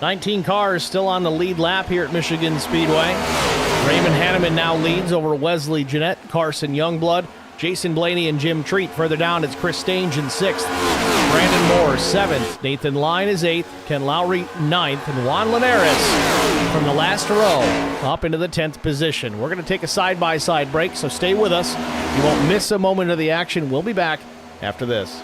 "19 cars still on the lead lap here at Michigan Speedway. Raymond Hanneman now leads over Wesley Jeanette, Carson Youngblood, Jason Blaney, and Jim Treat. Further down, it's Chris Stange in 6th. Brandon Moore, 7th. Nathan Line is 8th. Ken Lowry, 9th. And Juan Linares from the last row up into the 10th position. We're going to take a side-by-side break, so stay with us. You won't miss a moment of the action. We'll be back after this.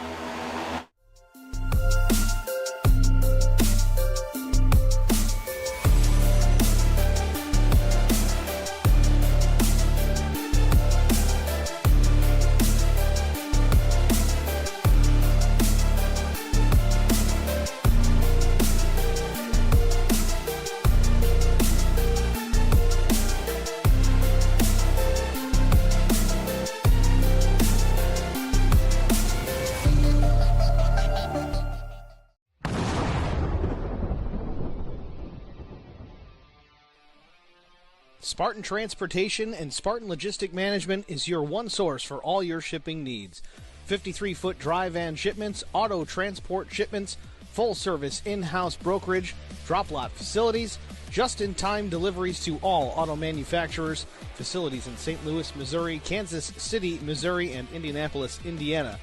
Spartan Transportation and Spartan Logistic Management is your one source for all your shipping needs. 53-foot dry van shipments, auto transport shipments, full-service in-house brokerage, drop-lot facilities, just-in-time deliveries to all auto manufacturers, facilities in St. Louis, Missouri, Kansas City, Missouri, and Indianapolis, Indiana.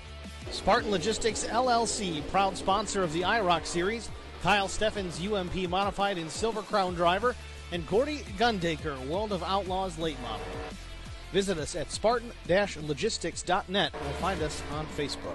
Spartan Logistics, LLC, proud sponsor of the IROC Series, Kyle Steffens UMP Modified and Silver Crown Driver, and Gordy Gundaker, World of Outlaws late model. Visit us at spartan-logistics.net or find us on Facebook.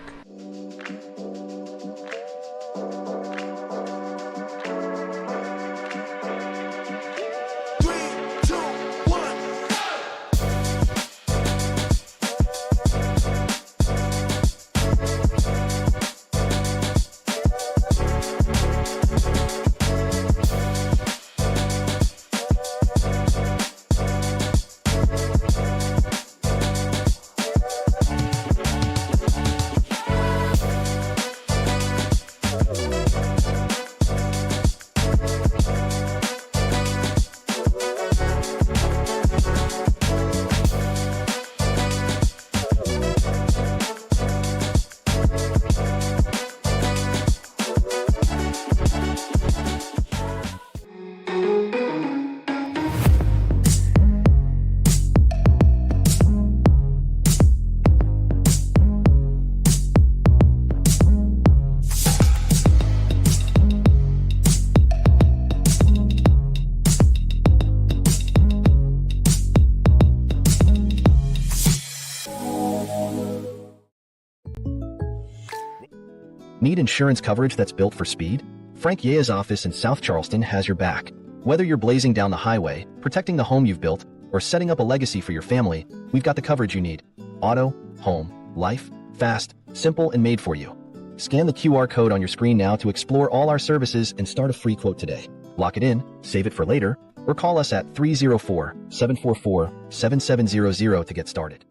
Need insurance coverage that's built for speed? Frank Yea's office in South Charleston has your back. Whether you're blazing down the highway, protecting the home you've built, or setting up a legacy for your family, we've got the coverage you need. Auto, home, life, fast, simple, and made for you. Scan the QR code on your screen now to explore all our services and start a free quote today. Lock it in, save it for later, or call us at 304-744-7700 to get started.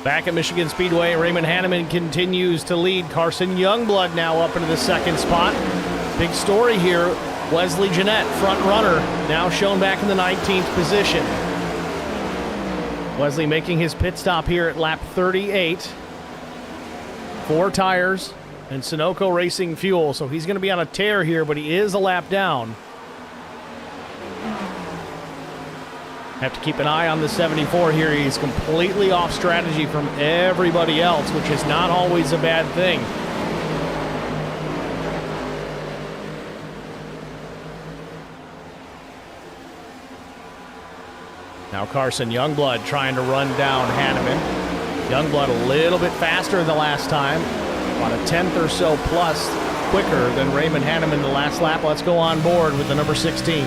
Back at Michigan Speedway, Raymond Hanneman continues to lead. Carson Youngblood now up into the second spot. Big story here, Wesley Jeanette, front runner, now shown back in the 19th position. Wesley making his pit stop here at lap 38. 4 tires and Sunoco Racing fuel, so he's going to be on a tear here, but he is a lap down. Have to keep an eye on the 74 here. He's completely off strategy from everybody else, which is not always a bad thing. Now Carson Youngblood trying to run down Hanneman. Youngblood a little bit faster than the last time, about a tenth or so plus quicker than Raymond Hanneman the last lap. Let's go on board with the number 16.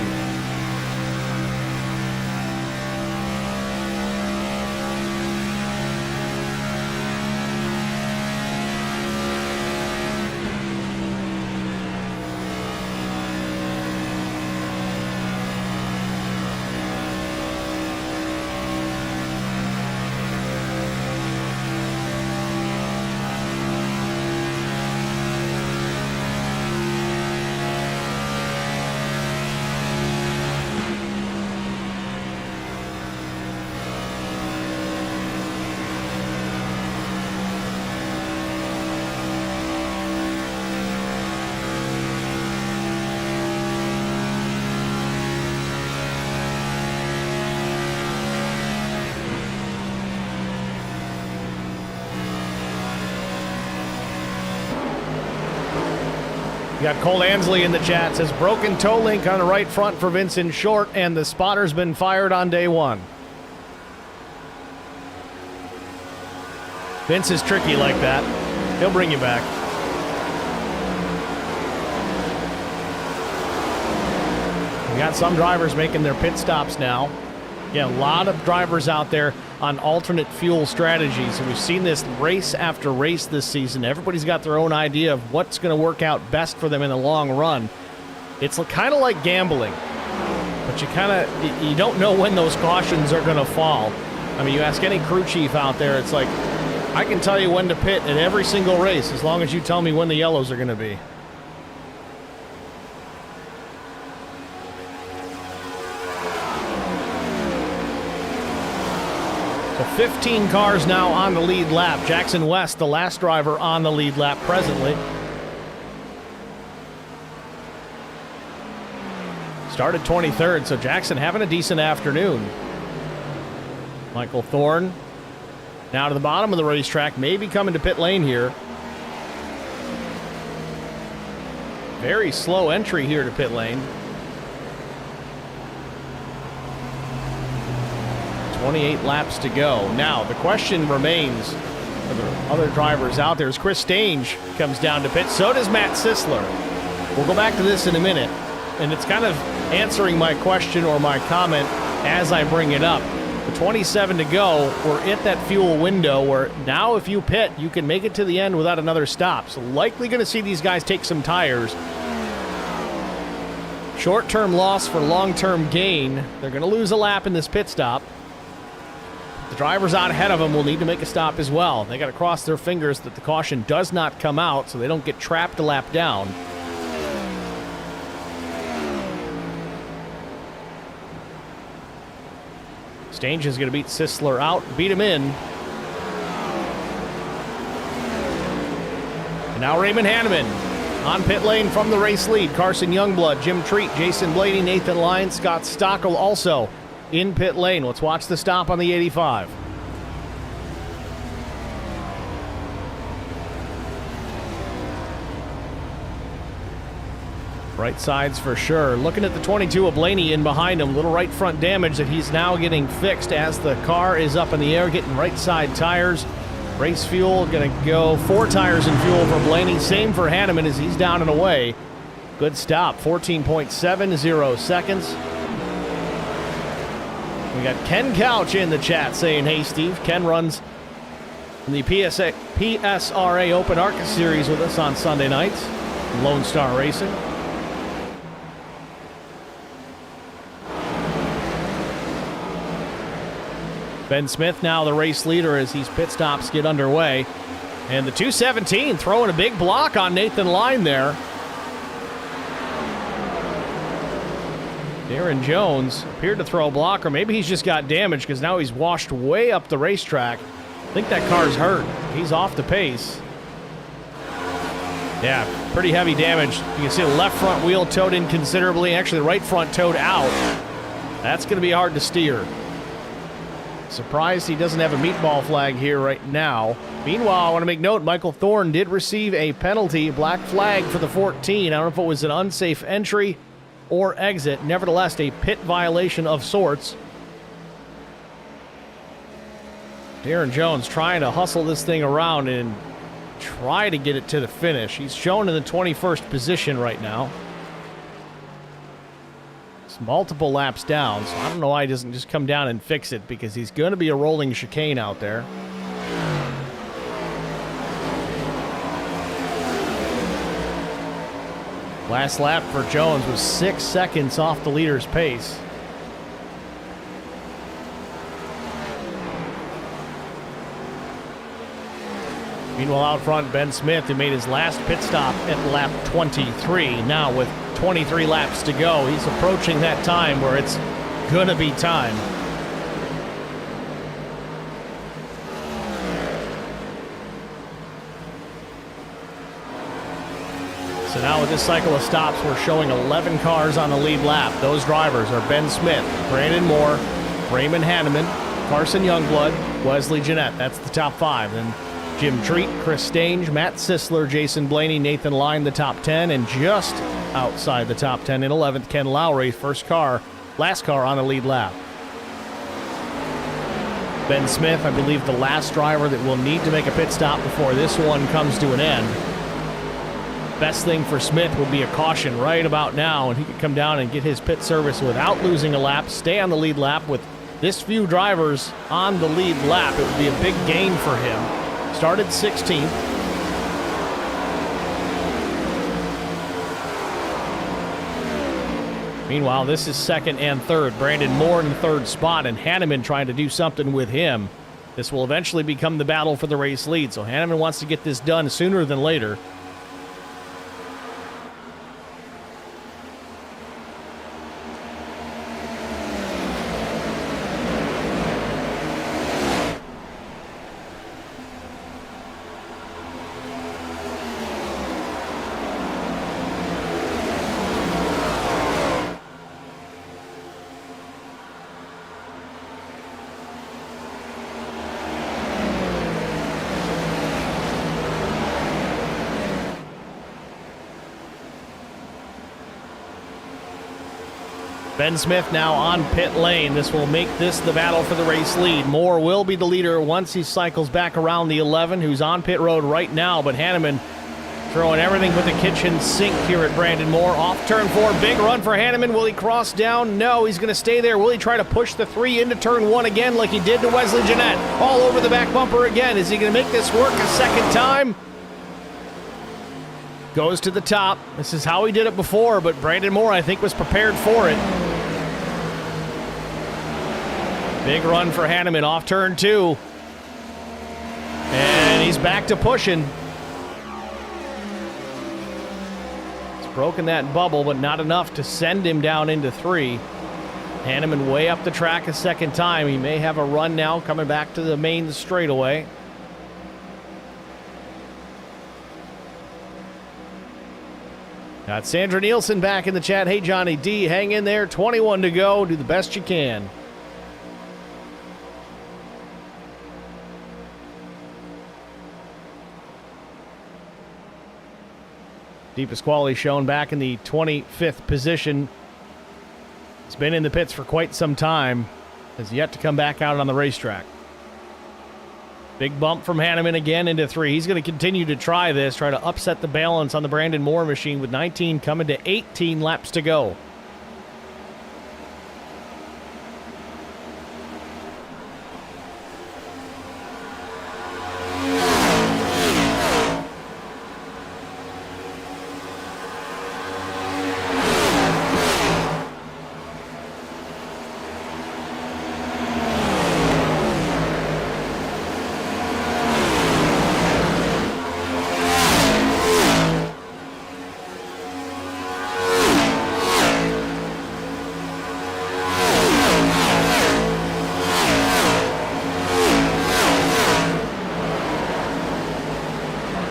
You got Cole Ansley in the chat, says broken toe link on the right front for Vincent Short, and the spotter's been fired on day one. Vince is tricky like that. He'll bring you back. We got some drivers making their pit stops now. Yeah, a lot of drivers out there on alternate fuel strategies, and we've seen this race after race this season. Everybody's got their own idea of what's going to work out best for them in the long run. It's kind of like gambling, but you don't know when those cautions are going to fall. I mean, you ask any crew chief out there, it's like, I can tell you when to pit at every single race as long as you tell me when the yellows are going to be. So 15 cars now on the lead lap. Jackson West, the last driver on the lead lap presently. Started 23rd, so Jackson having a decent afternoon. Michael Thorne now to the bottom of the racetrack, maybe coming to pit lane here. Very slow entry here to pit lane. 28 laps to go. Now, the question remains for the other drivers out there as Chris Stange comes down to pit. So does Matt Sisler. We'll go back to this in a minute. And it's kind of answering my question or my comment as I bring it up. With 27 to go, we're at that fuel window where now if you pit, you can make it to the end without another stop. So likely going to see these guys take some tires. Short-term loss for long-term gain. They're going to lose a lap in this pit stop. The drivers out ahead of them will need to make a stop as well. They got to cross their fingers that the caution does not come out so they don't get trapped a lap down. Stange is going to beat Sisler out, beat him in. And now Raymond Hanneman on pit lane from the race lead. Carson Youngblood, Jim Treat, Jason Blaney, Nathan Lyons, Scott Stockel also in pit lane. Let's watch the stop on the 85. Right sides for sure. Looking at the 22 of Blaney in behind him. Little right front damage that he's now getting fixed as the car is up in the air, getting right side tires. Race fuel going to go 4 tires in fuel for Blaney. Same for Hanneman as he's down and away. Good stop. 14.70 seconds. We got Ken Couch in the chat saying, hey, Steve. Ken runs in the PSRA Open ARCA Series with us on Sunday nights. Lone Star Racing. Ben Smith now the race leader as these pit stops get underway. And the 217 throwing a big block on Nathan Line there. Darren Jones appeared to throw a block, or maybe he's just got damage because now he's washed way up the racetrack. I think that car's hurt. He's off the pace. Yeah, pretty heavy damage. You can see the left front wheel towed in considerably. Actually, the right front towed out. That's going to be hard to steer. Surprised he doesn't have a meatball flag here right now. Meanwhile, I want to make note, Michael Thorne did receive a penalty, black flag for the 14. I don't know if it was an unsafe entry or exit. Nevertheless, a pit violation of sorts. Darren Jones trying to hustle this thing around and try to get it to the finish. He's shown in the 21st position right now. Multiple laps down, so I don't know why he doesn't just come down and fix it, because he's going to be a rolling chicane out there. Last lap for Jones was 6 seconds off the leader's pace. Meanwhile, out front, Ben Smith, who made his last pit stop at lap 23. Now with 23 laps to go, he's approaching that time where it's gonna be time. So now with this cycle of stops, we're showing 11 cars on the lead lap. Those drivers are Ben Smith, Brandon Moore, Raymond Hanneman, Carson Youngblood, Wesley Jeanette. That's the top 5. Then Jim Treat, Chris Stange, Matt Sisler, Jason Blaney, Nathan Line, the top 10, and just outside the top 10 in 11th, Ken Lowry, last car on the lead lap. Ben Smith, I believe the last driver that will need to make a pit stop before this one comes to an end. Best thing for Smith would be a caution right about now, and he could come down and get his pit service without losing a lap, stay on the lead lap with this few drivers on the lead lap. It would be a big gain for him. Started 16th. Meanwhile, this is second and third. Brandon Moore in the third spot, and Hanneman trying to do something with him. This will eventually become the battle for the race lead, so Hanneman wants to get this done sooner than later. Ben Smith now on pit lane. This will make this the battle for the race lead. Moore will be the leader once he cycles back around the 11, who's on pit road right now, but Hanneman throwing everything but the kitchen sink here at Brandon Moore. Off turn 4, big run for Hanneman. Will he cross down? No, he's going to stay there. Will he try to push the 3 into turn 1 again like he did to Wesley Jeanette? All over the back bumper again. Is he going to make this work a second time? Goes to the top. This is how he did it before, but Brandon Moore, I think, was prepared for it. Big run for Hanneman off turn 2. And he's back to pushing. He's broken that bubble, but not enough to send him down into 3. Hanneman way up the track a second time. He may have a run now coming back to the main straightaway. Got Sandra Nielsen back in the chat. Hey, Johnny D, hang in there. 21 to go. Do the best you can. Deepest quality shown back in the 25th position. He's been in the pits for quite some time. Has yet to come back out on the racetrack. Big bump from Hanneman again into 3. He's going to continue to try this, try to upset the balance on the Brandon Moore machine with 19 coming to 18 laps to go.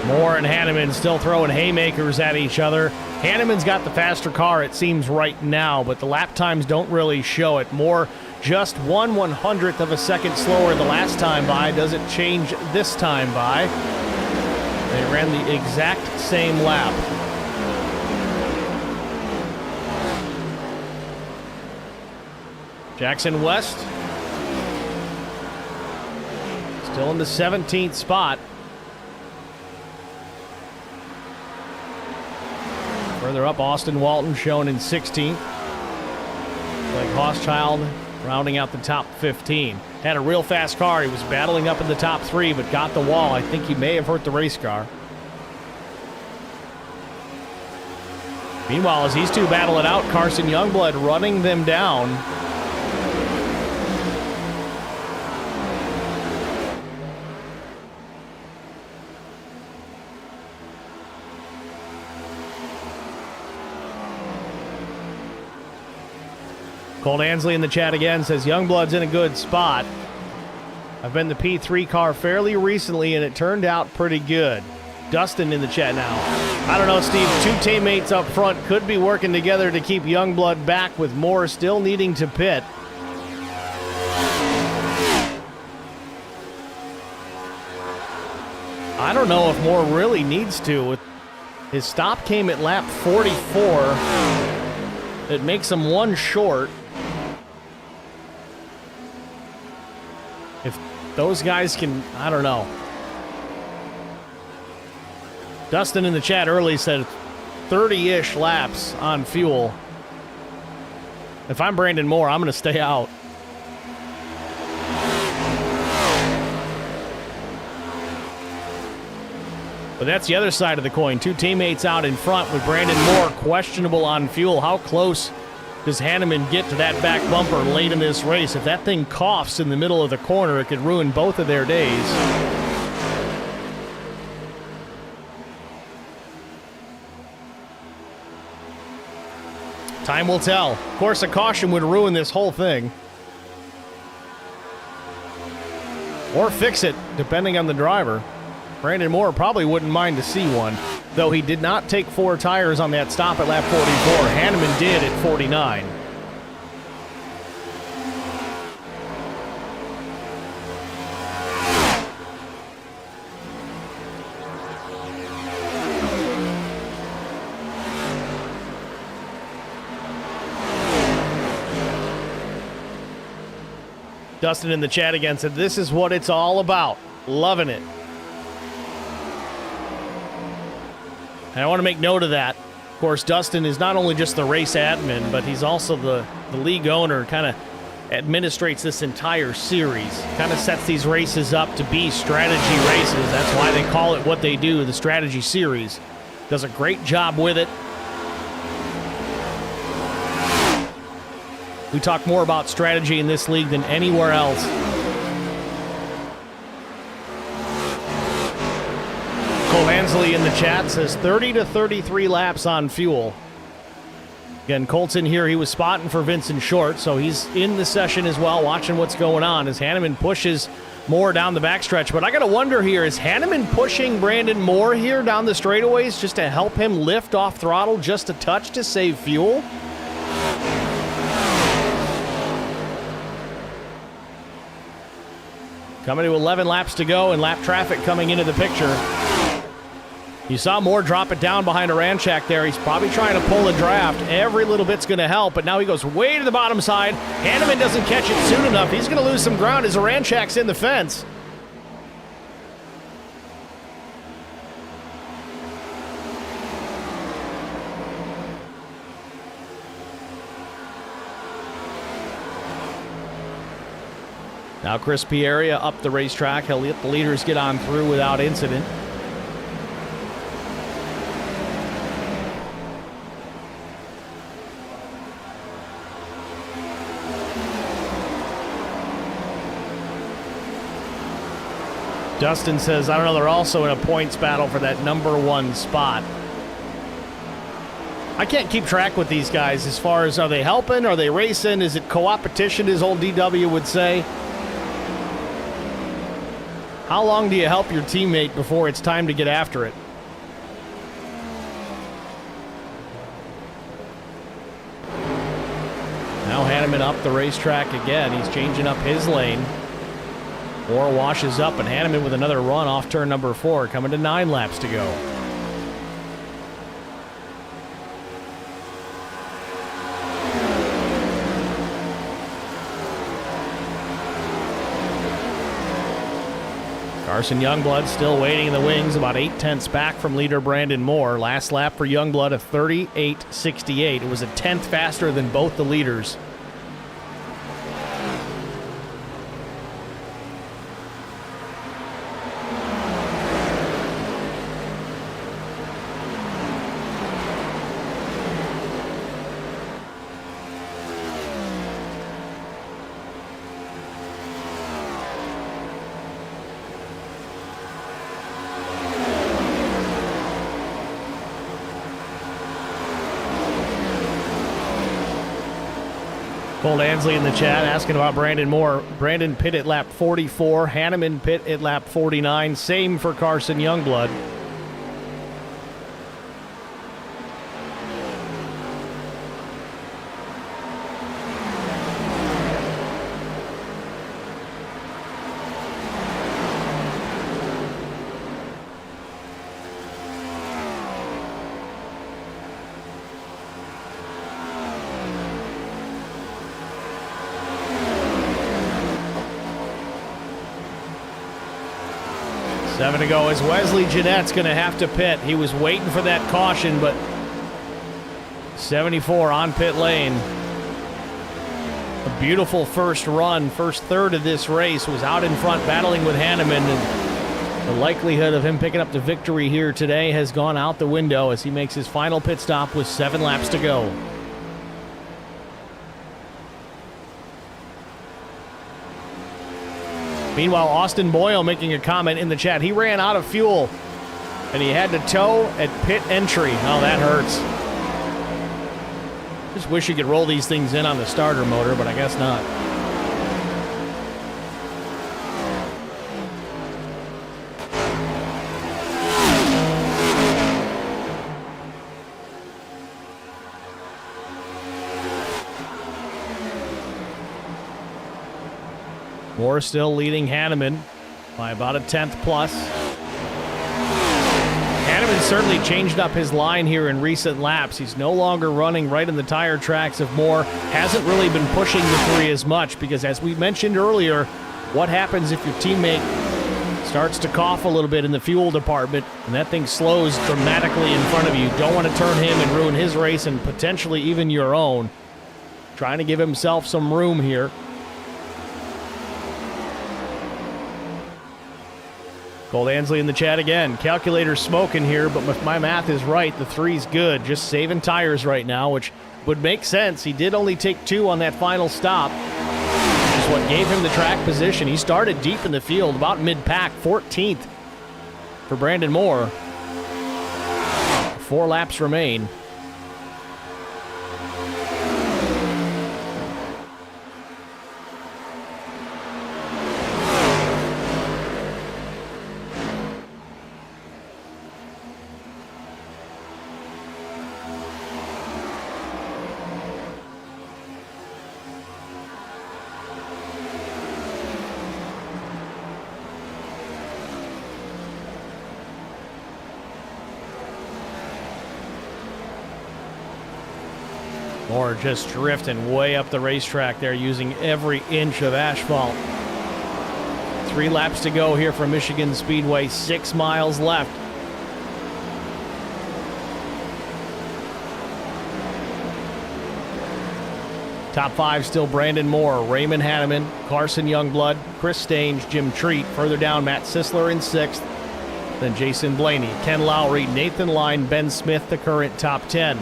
Moore and Hanneman still throwing haymakers at each other. Hanneman's got the faster car, it seems, right now, but the lap times don't really show it. Moore just 1/100th of a second slower the last time by. Does it change this time by? They ran the exact same lap. Jackson West still in the 17th spot. Further up, Austin Walton shown in 16th. Like Hochschild rounding out the top 15. Had a real fast car. He was battling up in the top 3, but got the wall. I think he may have hurt the race car. Meanwhile, as these two battle it out, Carson Youngblood running them down. Colt Ansley in the chat again says, Youngblood's in a good spot. I've been the P3 car fairly recently, and it turned out pretty good. Dustin in the chat now. I don't know, Steve. 2 teammates up front could be working together to keep Youngblood back, with Moore still needing to pit. I don't know if Moore really needs to. His stop came at lap 44. It makes him one short. If those guys can, I don't know. Dustin in the chat early said 30-ish laps on fuel. If I'm Brandon Moore, I'm going to stay out. But that's the other side of the coin. Two teammates out in front with Brandon Moore questionable on fuel. How close does Hanneman get to that back bumper late in this race? If that thing coughs in the middle of the corner, it could ruin both of their days. Time will tell. Of course, a caution would ruin this whole thing. Or fix it, depending on the driver. Brandon Moore probably wouldn't mind to see one, though he did not take 4 tires on that stop at lap 44. Hanneman did at 49. Dustin in the chat again said, "This is what it's all about. Loving it." And I want to make note of that. Of course, Dustin is not only just the race admin, but he's also the league owner, kind of administrates this entire series, kind of sets these races up to be strategy races. That's why they call it what they do, the strategy series. Does a great job with it. We talk more about strategy in this league than anywhere else. Cole Hansley in the chat says 30 to 33 laps on fuel. Again, Colt's in here. He was spotting for Vincent Short, so he's in the session as well, watching what's going on as Hanneman pushes Moore down the backstretch. But I got to wonder here, is Hanneman pushing Brandon Moore here down the straightaways just to help him lift off throttle just a touch to save fuel? Coming to 11 laps to go and lap traffic coming into the picture. You saw Moore drop it down behind a Ranchak there. He's probably trying to pull a draft. Every little bit's going to help, but now he goes way to the bottom side. Hanneman doesn't catch it soon enough. He's going to lose some ground as Ranchak's in the fence. Now Chris Pieria up the racetrack. He'll let the leaders get on through without incident. Dustin says, I don't know, they're also in a points battle for that #1 spot. I can't keep track with these guys as far as, are they helping? Are they racing? Is it co-opetition, as old DW would say? How long do you help your teammate before it's time to get after it? Now Hanneman up the racetrack again. He's changing up his lane. Moore washes up, and Hanneman with another run off turn number 4, coming to 9 laps to go. Carson Youngblood still waiting in the wings, about 8/10ths back from leader Brandon Moore. Last lap for Youngblood of 38.68. It was a 10th faster than both the leaders. Cole Ansley in the chat asking about Brandon Moore. Brandon pit at lap 44. Hanneman pit at lap 49. Same for Carson Youngblood. 7 to go as Wesley Jeanette's going to have to pit. He was waiting for that caution, but 74 on pit lane. A beautiful first run, first third of this race, was out in front battling with Hanneman, and the likelihood of him picking up the victory here today has gone out the window as he makes his final pit stop with 7 laps to go. Meanwhile, Austin Boyle making a comment in the chat. He ran out of fuel, and he had to tow at pit entry. Oh, that hurts. Just wish you could roll these things in on the starter motor, but I guess not. Moore still leading Hanneman by about a tenth plus. Hanneman certainly changed up his line here in recent laps. He's no longer running right in the tire tracks of Moore. Hasn't really been pushing the 3 as much because, as we mentioned earlier, what happens if your teammate starts to cough a little bit in the fuel department and that thing slows dramatically in front of you? Don't want to turn him and ruin his race and potentially even your own. Trying to give himself some room here. Cold Ansley in the chat again. Calculator smoking here, but if my math is right, the 3's good. Just saving tires right now, which would make sense. He did only take 2 on that final stop, which is what gave him the track position. He started deep in the field, about mid-pack, 14th for Brandon Moore. 4 laps remain. Moore just drifting way up the racetrack there, using every inch of asphalt. 3 laps to go here from Michigan Speedway, 6 miles left. Top 5 still Brandon Moore, Raymond Hanneman, Carson Youngblood, Chris Stange, Jim Treat. Further down, Matt Sisler in 6th. Then Jason Blaney, Ken Lowry, Nathan Line, Ben Smith, the current top 10.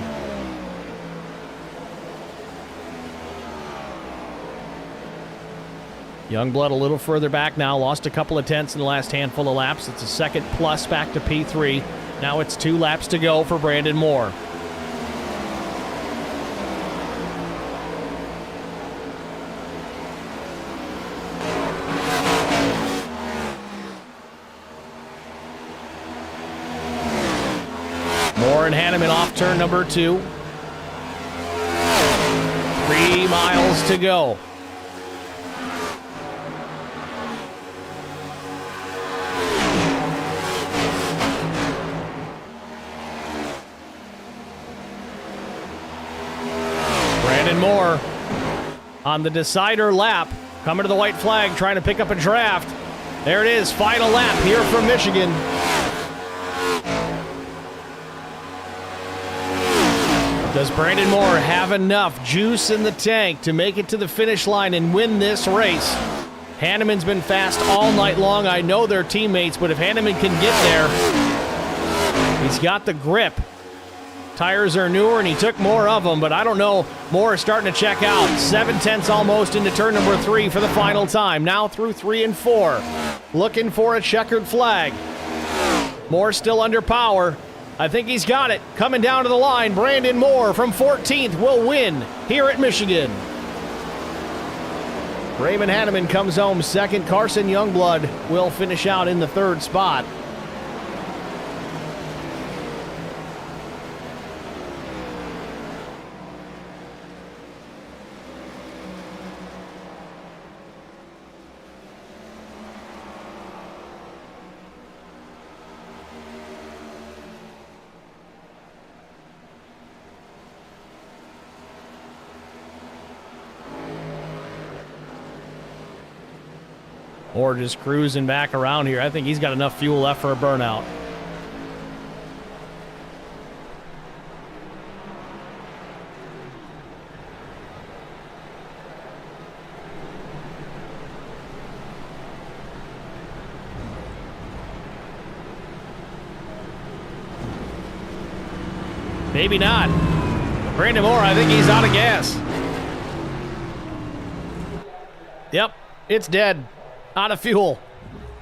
Youngblood a little further back now, lost a couple of tenths in the last handful of laps. It's a second plus back to P3. Now it's 2 laps to go for Brandon Moore. Moore and Hanneman off turn number 2. 3 miles to go. Moore on the decider lap, coming to the white flag, trying to pick up a draft. There it is, final lap here from Michigan. Does Brandon Moore have enough juice in the tank to make it to the finish line and win this race? Hanneman's been fast all night long. I know they're teammates, but if Hanneman can get there, he's got the grip. Tires are newer, and he took more of them, but I don't know. Moore is starting to check out. 7 tenths almost into turn number 3 for the final time. Now through 3 and 4. Looking for a checkered flag. Moore still under power. I think he's got it. Coming down to the line, Brandon Moore from 14th will win here at Michigan. Raymond Hanneman comes home second. Carson Youngblood will finish out in the 3rd spot. or just cruising back around here. I think he's got enough fuel left for a burnout. Maybe not. Brandon Moore, I think he's out of gas. Yep, it's dead. Out of fuel.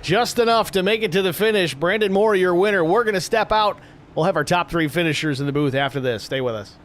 Just enough to make it to the finish. Brandon Moore, your winner. We're going to step out. We'll have our top 3 finishers in the booth after this. Stay with us.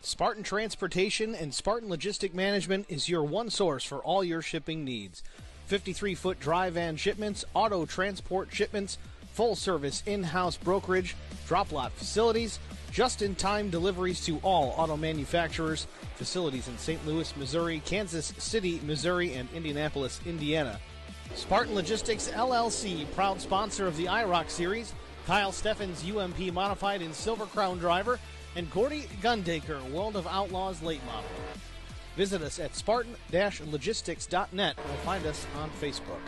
Spartan Transportation and Spartan Logistic Management is your one source for all your shipping needs. 53-foot dry van shipments, auto transport shipments, full-service in-house brokerage, drop-lot facilities, just-in-time deliveries to all auto manufacturers, facilities in St. Louis, Missouri, Kansas City, Missouri, and Indianapolis, Indiana. Spartan Logistics, LLC, proud sponsor of the IROC Series, Kyle Steffens UMP Modified and Silver Crown Driver, and Gordy Gundaker, World of Outlaws late model. Visit us at spartan-logistics.net or find us on Facebook.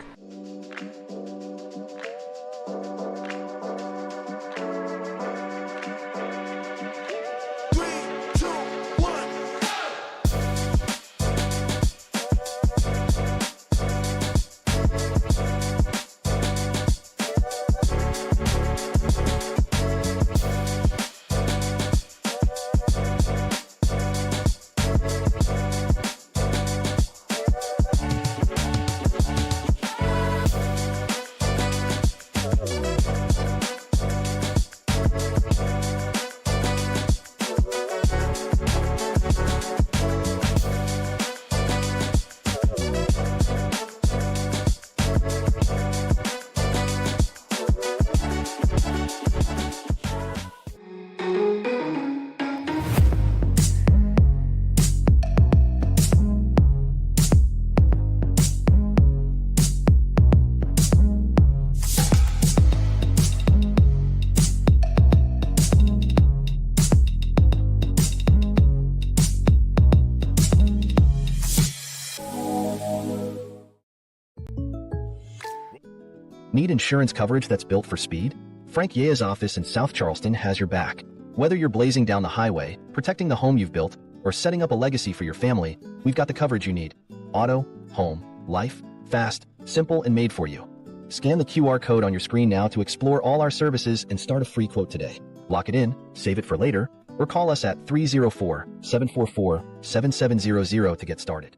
Need insurance coverage that's built for speed? Frank Yea's office in South Charleston has your back. Whether you're blazing down the highway, protecting the home you've built, or setting up a legacy for your family, we've got the coverage you need. Auto, home, life, fast, simple, and made for you. Scan the QR code on your screen now to explore all our services and start a free quote today. Lock it in, save it for later, or call us at 304-744-7700 to get started.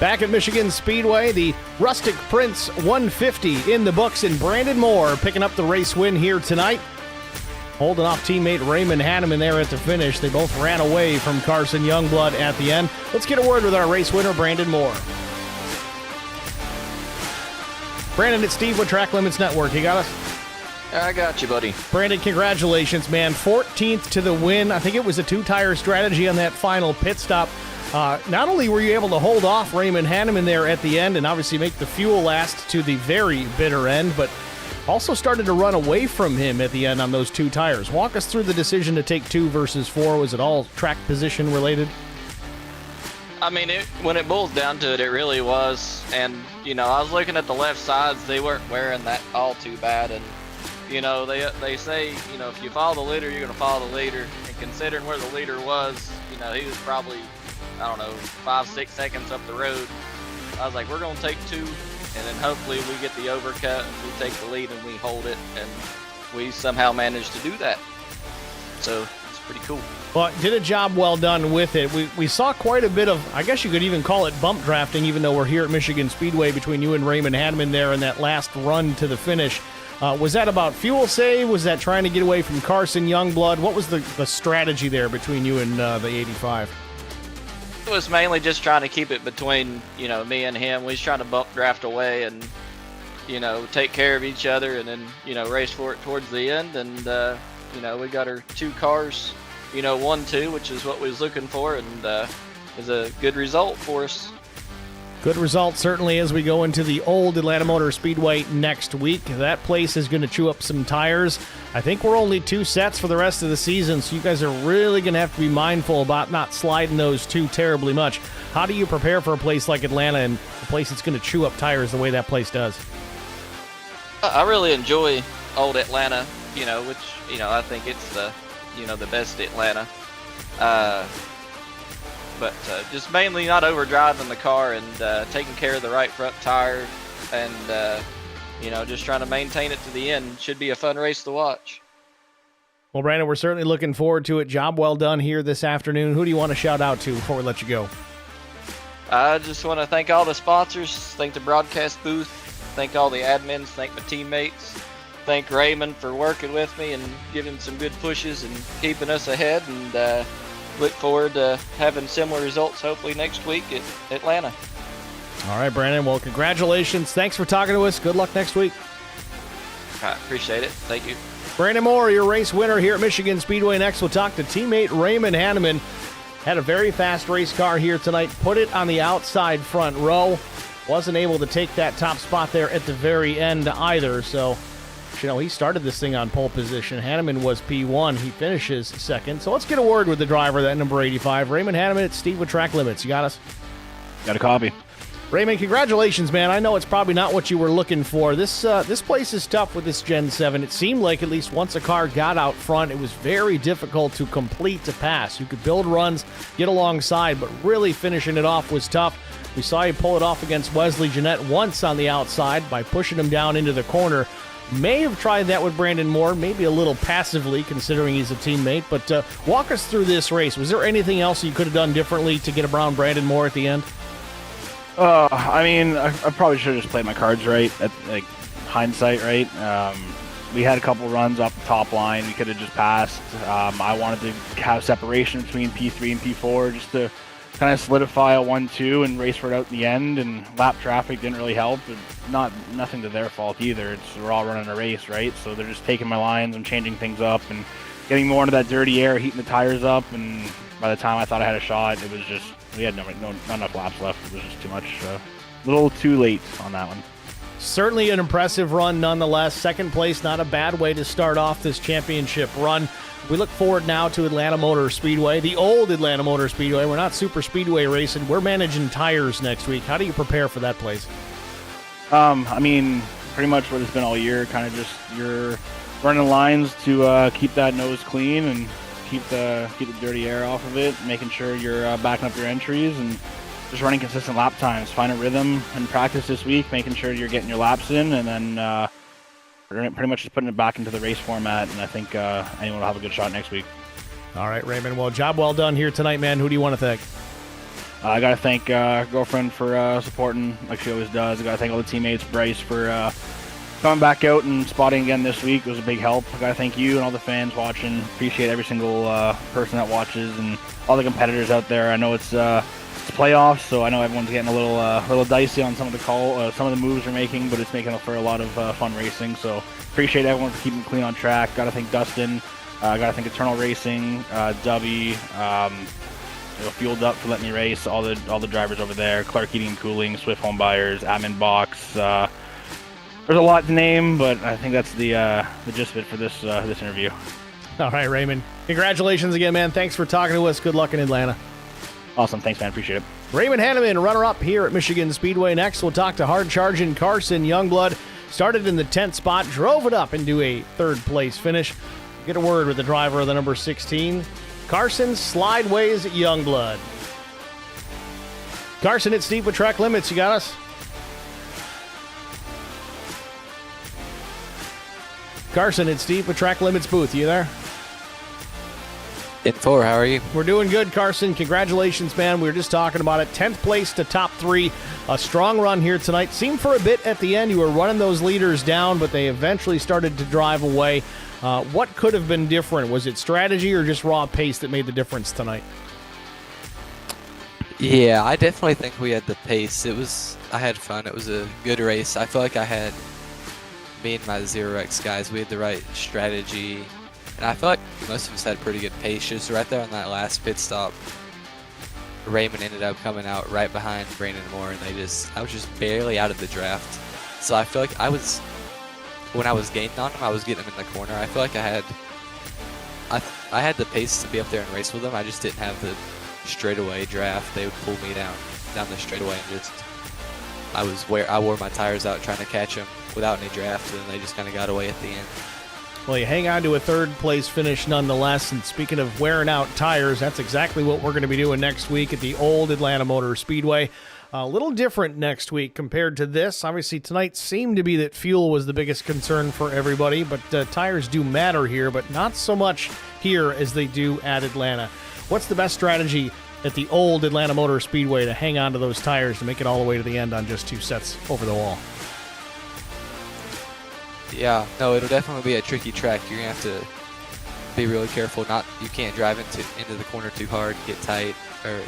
Back at Michigan Speedway, the Rustic Prince 150 in the books, and Brandon Moore picking up the race win here tonight. Holding off teammate Raymond Hanneman there at the finish. They both ran away from Carson Youngblood at the end. Let's get a word with our race winner, Brandon Moore. Brandon, it's Steve with Track Limits Network. You got us? I got you, buddy. Brandon, congratulations, man. 14th to the win. I think it was a two-tire strategy on that final pit stop. Not only were you able to hold off Raymond Hanneman there at the end and obviously make the fuel last to the very bitter end, but also started to run away from him at the end on those 2 tires. Walk us through the decision to take 2 versus 4. Was it all track position related? I mean, when it boils down to it, it really was. And, you know, I was looking at the left sides. They weren't wearing that all too bad. And, you know, they say, you know, if you follow the leader, you're going to follow the leader. And considering where the leader was, you know, he was probably, I don't know, 5-6 seconds up the road. I was like, we're going to take 2, and then hopefully we get the overcut, we take the lead, and we hold it. And we somehow managed to do that. So it's pretty cool. Well, did a job well done with it. We saw quite a bit of, I guess you could even call it bump drafting, even though we're here at Michigan Speedway, between you and Raymond Hanneman there in that last run to the finish. Was that about fuel save? Was that trying to get away from Carson Youngblood? What was the strategy there between you and the 85? It was mainly just trying to keep it between, you know, me and him. We was trying to bump draft away and, you know, take care of each other, and then, you know, race for it towards the end. And, you know, we got our 2 cars, you know, 1-2, which is what we was looking for, and it was a good result for us. Good result, certainly, as we go into the old Atlanta Motor Speedway next week. That place is going to chew up some tires. I think we're only 2 sets for the rest of the season, so you guys are really going to have to be mindful about not sliding those too terribly much. How do you prepare for a place like Atlanta and a place that's going to chew up tires the way that place does? I really enjoy old Atlanta, you know, which, you know, I think it's the, you know, the best Atlanta. But just mainly not overdriving the car and taking care of the right front tire, and you know, just trying to maintain it to the end. Should be a fun race to watch. Well, Brandon, we're certainly looking forward to it. Job well done here this afternoon. Who do you want to shout out to before we let you go? I just want to thank all the sponsors, thank the broadcast booth, thank all the admins, thank my teammates, thank Raymond for working with me and giving some good pushes and keeping us ahead, and look forward to having similar results hopefully next week at Atlanta. All right, Brandon. Well, congratulations. Thanks for talking to us. Good luck next week. I appreciate it. Thank you. Brandon Moore, your race winner here at Michigan Speedway. Next, we'll talk to teammate Raymond Hanneman. Had a very fast race car here tonight. Put it on the outside front row. Wasn't able to take that top spot there at the very end either. So, you know, he started this thing on pole position. Hanneman was P1. He finishes second. So let's get a word with the driver, that number 85. Raymond Hanneman, it's Steve with Track Limits. You got us? Got a copy. Raymond, congratulations, man. I know it's probably not what you were looking for. This place is tough with this Gen 7. It seemed like at least once a car got out front, it was very difficult to complete the pass. You could build runs, get alongside, but really finishing it off was tough. We saw you pull it off against Wesley Jeanette once on the outside by pushing him down into the corner. May have tried that with Brandon Moore, maybe a little passively considering he's a teammate, but walk us through this race. Was there anything else you could have done differently to get around Brandon Moore at the end? I mean, I probably should have just played my cards right, at like hindsight, right? We had a couple runs off the top line. We could have just passed. I wanted to have separation between P3 and P4 just to kind of solidify a 1-2 and race for it out in the end, and lap traffic didn't really help. Nothing to their fault either. We're all running a race, right? So they're just taking my lines and changing things up and getting more into that dirty air, heating the tires up, and by the time I thought I had a shot, it was just, we had not enough laps left. It was just too much. A little too late on that one. Certainly an impressive run nonetheless. Second place, not a bad way to start off this championship run. We look forward now to Atlanta Motor Speedway, the old Atlanta Motor Speedway. We're not super speedway racing. We're managing tires next week. How do you prepare for that place? I mean, pretty much what it's been all year, kind of just you're running lines to keep that nose clean and keep the dirty air off of it, making sure you're backing up your entries and just running consistent lap times. Find a rhythm in practice this week, making sure you're getting your laps in, and then we're pretty much just putting it back into the race format, and I think anyone will have a good shot next week. All right, Raymond. Well, job well done here tonight, man. Who do you want to thank? I got to thank girlfriend for supporting like she always does. I got to thank all the teammates, Bryce, for coming back out and spotting again this week. It was a big help. I got to thank you and all the fans watching. Appreciate every single person that watches and all the competitors out there. I know it's playoffs, so I know everyone's getting a little dicey on some of the moves we're making, but it's making for a lot of fun racing. So appreciate everyone for keeping clean on track. Got to thank Dustin. Got to thank Eternal Racing, Dubby, Fueled Up for letting me race. All the drivers over there, Clark Heating and Cooling, Swift Home Buyers, Admin Box. There's a lot to name, but I think that's the gist of it for this interview. All right, Raymond. Congratulations again, man. Thanks for talking to us. Good luck in Atlanta. Awesome. Thanks, man. Appreciate it. Raymond Hanneman, runner-up here at Michigan Speedway. Next, we'll talk to hard-charging Carson Youngblood. Started in the 10th spot, drove it up into a third-place finish. Get a word with the driver of the number 16, Carson Slideways Youngblood. Carson, it's Steve with Track Limits. You got us? Carson, it's Steve with Track Limits booth. You there? In 4, how are you? We're doing good, Carson. Congratulations, man. We were just talking about it. 10th place to top 3. A strong run here tonight. Seemed for a bit at the end you were running those leaders down, but they eventually started to drive away. What could have been different? Was it strategy or just raw pace that made the difference tonight? Yeah, I definitely think we had the pace. I had fun. It was a good race. I feel like me and my ZeroX guys, we had the right strategy. And I feel like most of us had pretty good pace. Just right there on that last pit stop, Raymond ended up coming out right behind Brandon Moore, and I was just barely out of the draft. So I feel like when I was gaining on him, I was getting him in the corner. I feel like I had the pace to be up there and race with them. I just didn't have the straightaway draft. They would pull me down the straightaway, and I wore my tires out trying to catch them without any draft, and they just kind of got away at the end. Well, you hang on to a third-place finish nonetheless, and speaking of wearing out tires, that's exactly what we're going to be doing next week at the old Atlanta Motor Speedway. A little different next week compared to this. Obviously, tonight seemed to be that fuel was the biggest concern for everybody, but tires do matter here, but not so much here as they do at Atlanta. What's the best strategy at the old Atlanta Motor Speedway to hang on to those tires to make it all the way to the end on just 2 sets over the wall? Yeah, no, it'll definitely be a tricky track. You're gonna have to be really careful. You can't drive into the corner too hard, get tight, or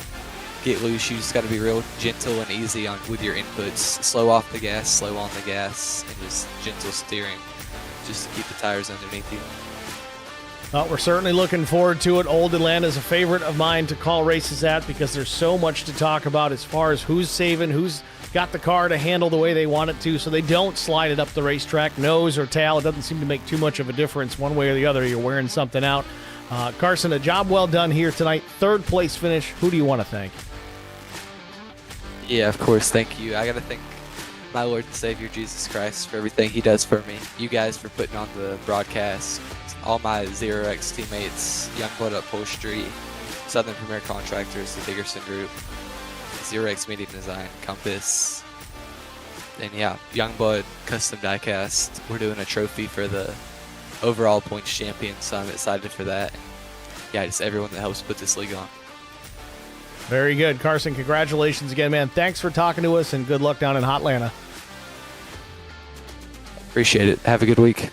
get loose. You just got to be real gentle and easy with your inputs. Slow off the gas, slow on the gas, and just gentle steering, just to keep the tires underneath you. Well, we're certainly looking forward to it. Old Atlanta is a favorite of mine to call races at because there's so much to talk about as far as who's saving, who's got the car to handle the way they want it to, so they don't slide it up the racetrack, nose or tail. It doesn't seem to make too much of a difference one way or the other. You're wearing something out. Carson, a job well done here tonight. Third place finish. Who do you want to thank? Yeah, of course. Thank you. I got to thank my Lord and Savior Jesus Christ for everything he does for me. You guys for putting on the broadcast. All my ZeroX teammates, Youngblood Upholstery, Southern Premier Contractors, the Dickerson Group, ZeroX Media Design, Compass, and yeah, Youngblood Custom Diecast. We're doing a trophy for the overall points champion, so I'm excited for that. Yeah, just everyone that helps put this league on. Very good. Carson, congratulations again, man. Thanks for talking to us, and good luck down in Hotlanta. Appreciate it. Have a good week.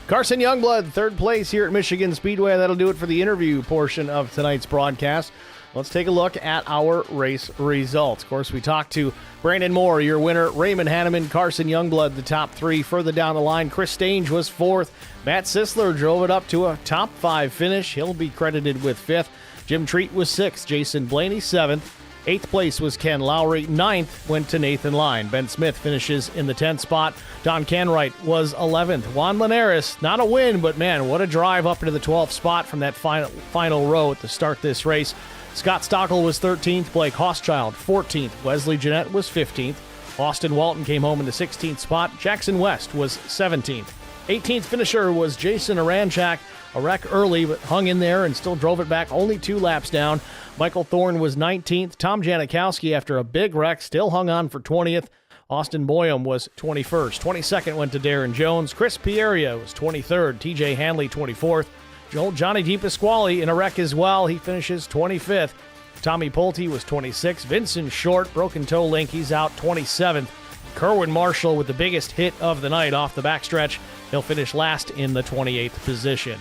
Carson Youngblood, third place here at Michigan Speedway. That'll do it for the interview portion of tonight's broadcast. Let's take a look at our race results. Of course, we talked to Brandon Moore, your winner, Raymond Hanneman, Carson Youngblood, the top 3. Further down the line, Chris Stange was 4th. Matt Sisler drove it up to a top 5 finish. He'll be credited with 5th. Jim Treat was 6th. Jason Blaney 7th. 8th place was Ken Lowry. 9th went to Nathan Line. Ben Smith finishes in the 10th spot. Don Canwright was 11th. Juan Linares, not a win, but man, what a drive up into the 12th spot from that final row to start this race. Scott Stockel was 13th. Blake Hochschild 14th. Wesley Jeanette was 15th. Austin Walton came home in the 16th spot. Jackson West was 17th. 18th finisher was Jason Aranchak. A wreck early, but hung in there and still drove it back only 2 laps down. Michael Thorne was 19th. Tom Janikowski, after a big wreck, still hung on for 20th. Austin Boyum was 21st. 22nd went to Darren Jones. Chris Pieria was 23rd. TJ Hanley 24th. Johnny DePasquale in a wreck as well. He finishes 25th. Tommy Pulte was 26th. Vincent Short, broken toe link. He's out 27th. Kerwin Marshall with the biggest hit of the night off the backstretch. He'll finish last in the 28th position.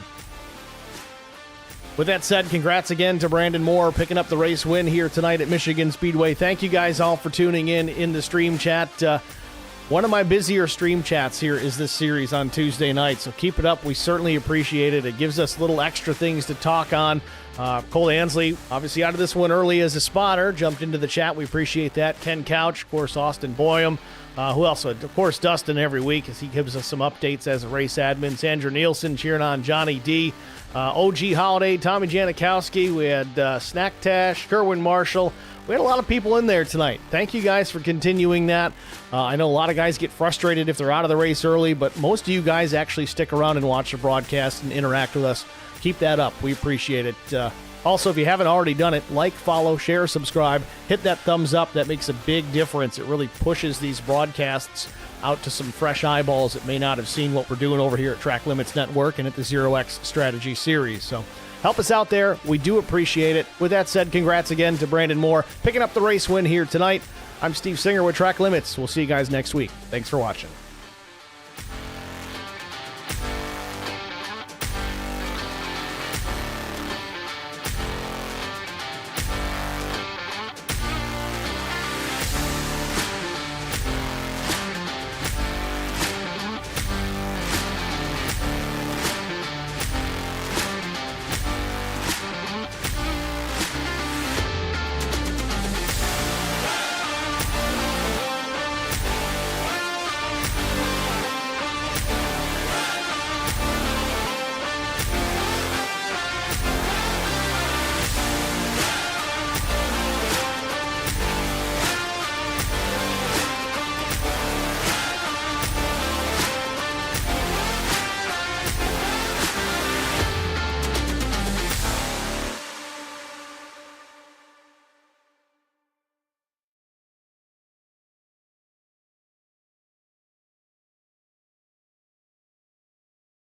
With that said, congrats again to Brandon Moore picking up the race win here tonight at Michigan Speedway. Thank you guys all for tuning in the stream chat. One of my busier stream chats here is this series on Tuesday night, so keep it up. We certainly appreciate it. It gives us little extra things to talk on. Cole Ansley, obviously out of this one early as a spotter, jumped into the chat. We appreciate that. Ken Couch, of course, Austin Boyum. Who else? Of course, Dustin every week as he gives us some updates as a race admin. Sandra Nielsen cheering on Johnny D. OG Holiday, Tommy Janikowski. We had Snack Tash, Kerwin Marshall. We had a lot of people in there tonight. Thank you guys for continuing that. I know a lot of guys get frustrated if they're out of the race early, but most of you guys actually stick around and watch the broadcast and interact with us. Keep that up. We appreciate it. Also, if you haven't already done it, like, follow, share, subscribe, hit that thumbs up. That makes a big difference. It really pushes these broadcasts out to some fresh eyeballs that may not have seen what we're doing over here at Track Limits Network and at the ZeroX Strategy Series. So help us out there. We do appreciate it. With that said, congrats again to Brandon Moore picking up the race win here tonight. I'm Steve Singer with Track Limits. We'll see you guys next week. Thanks for watching.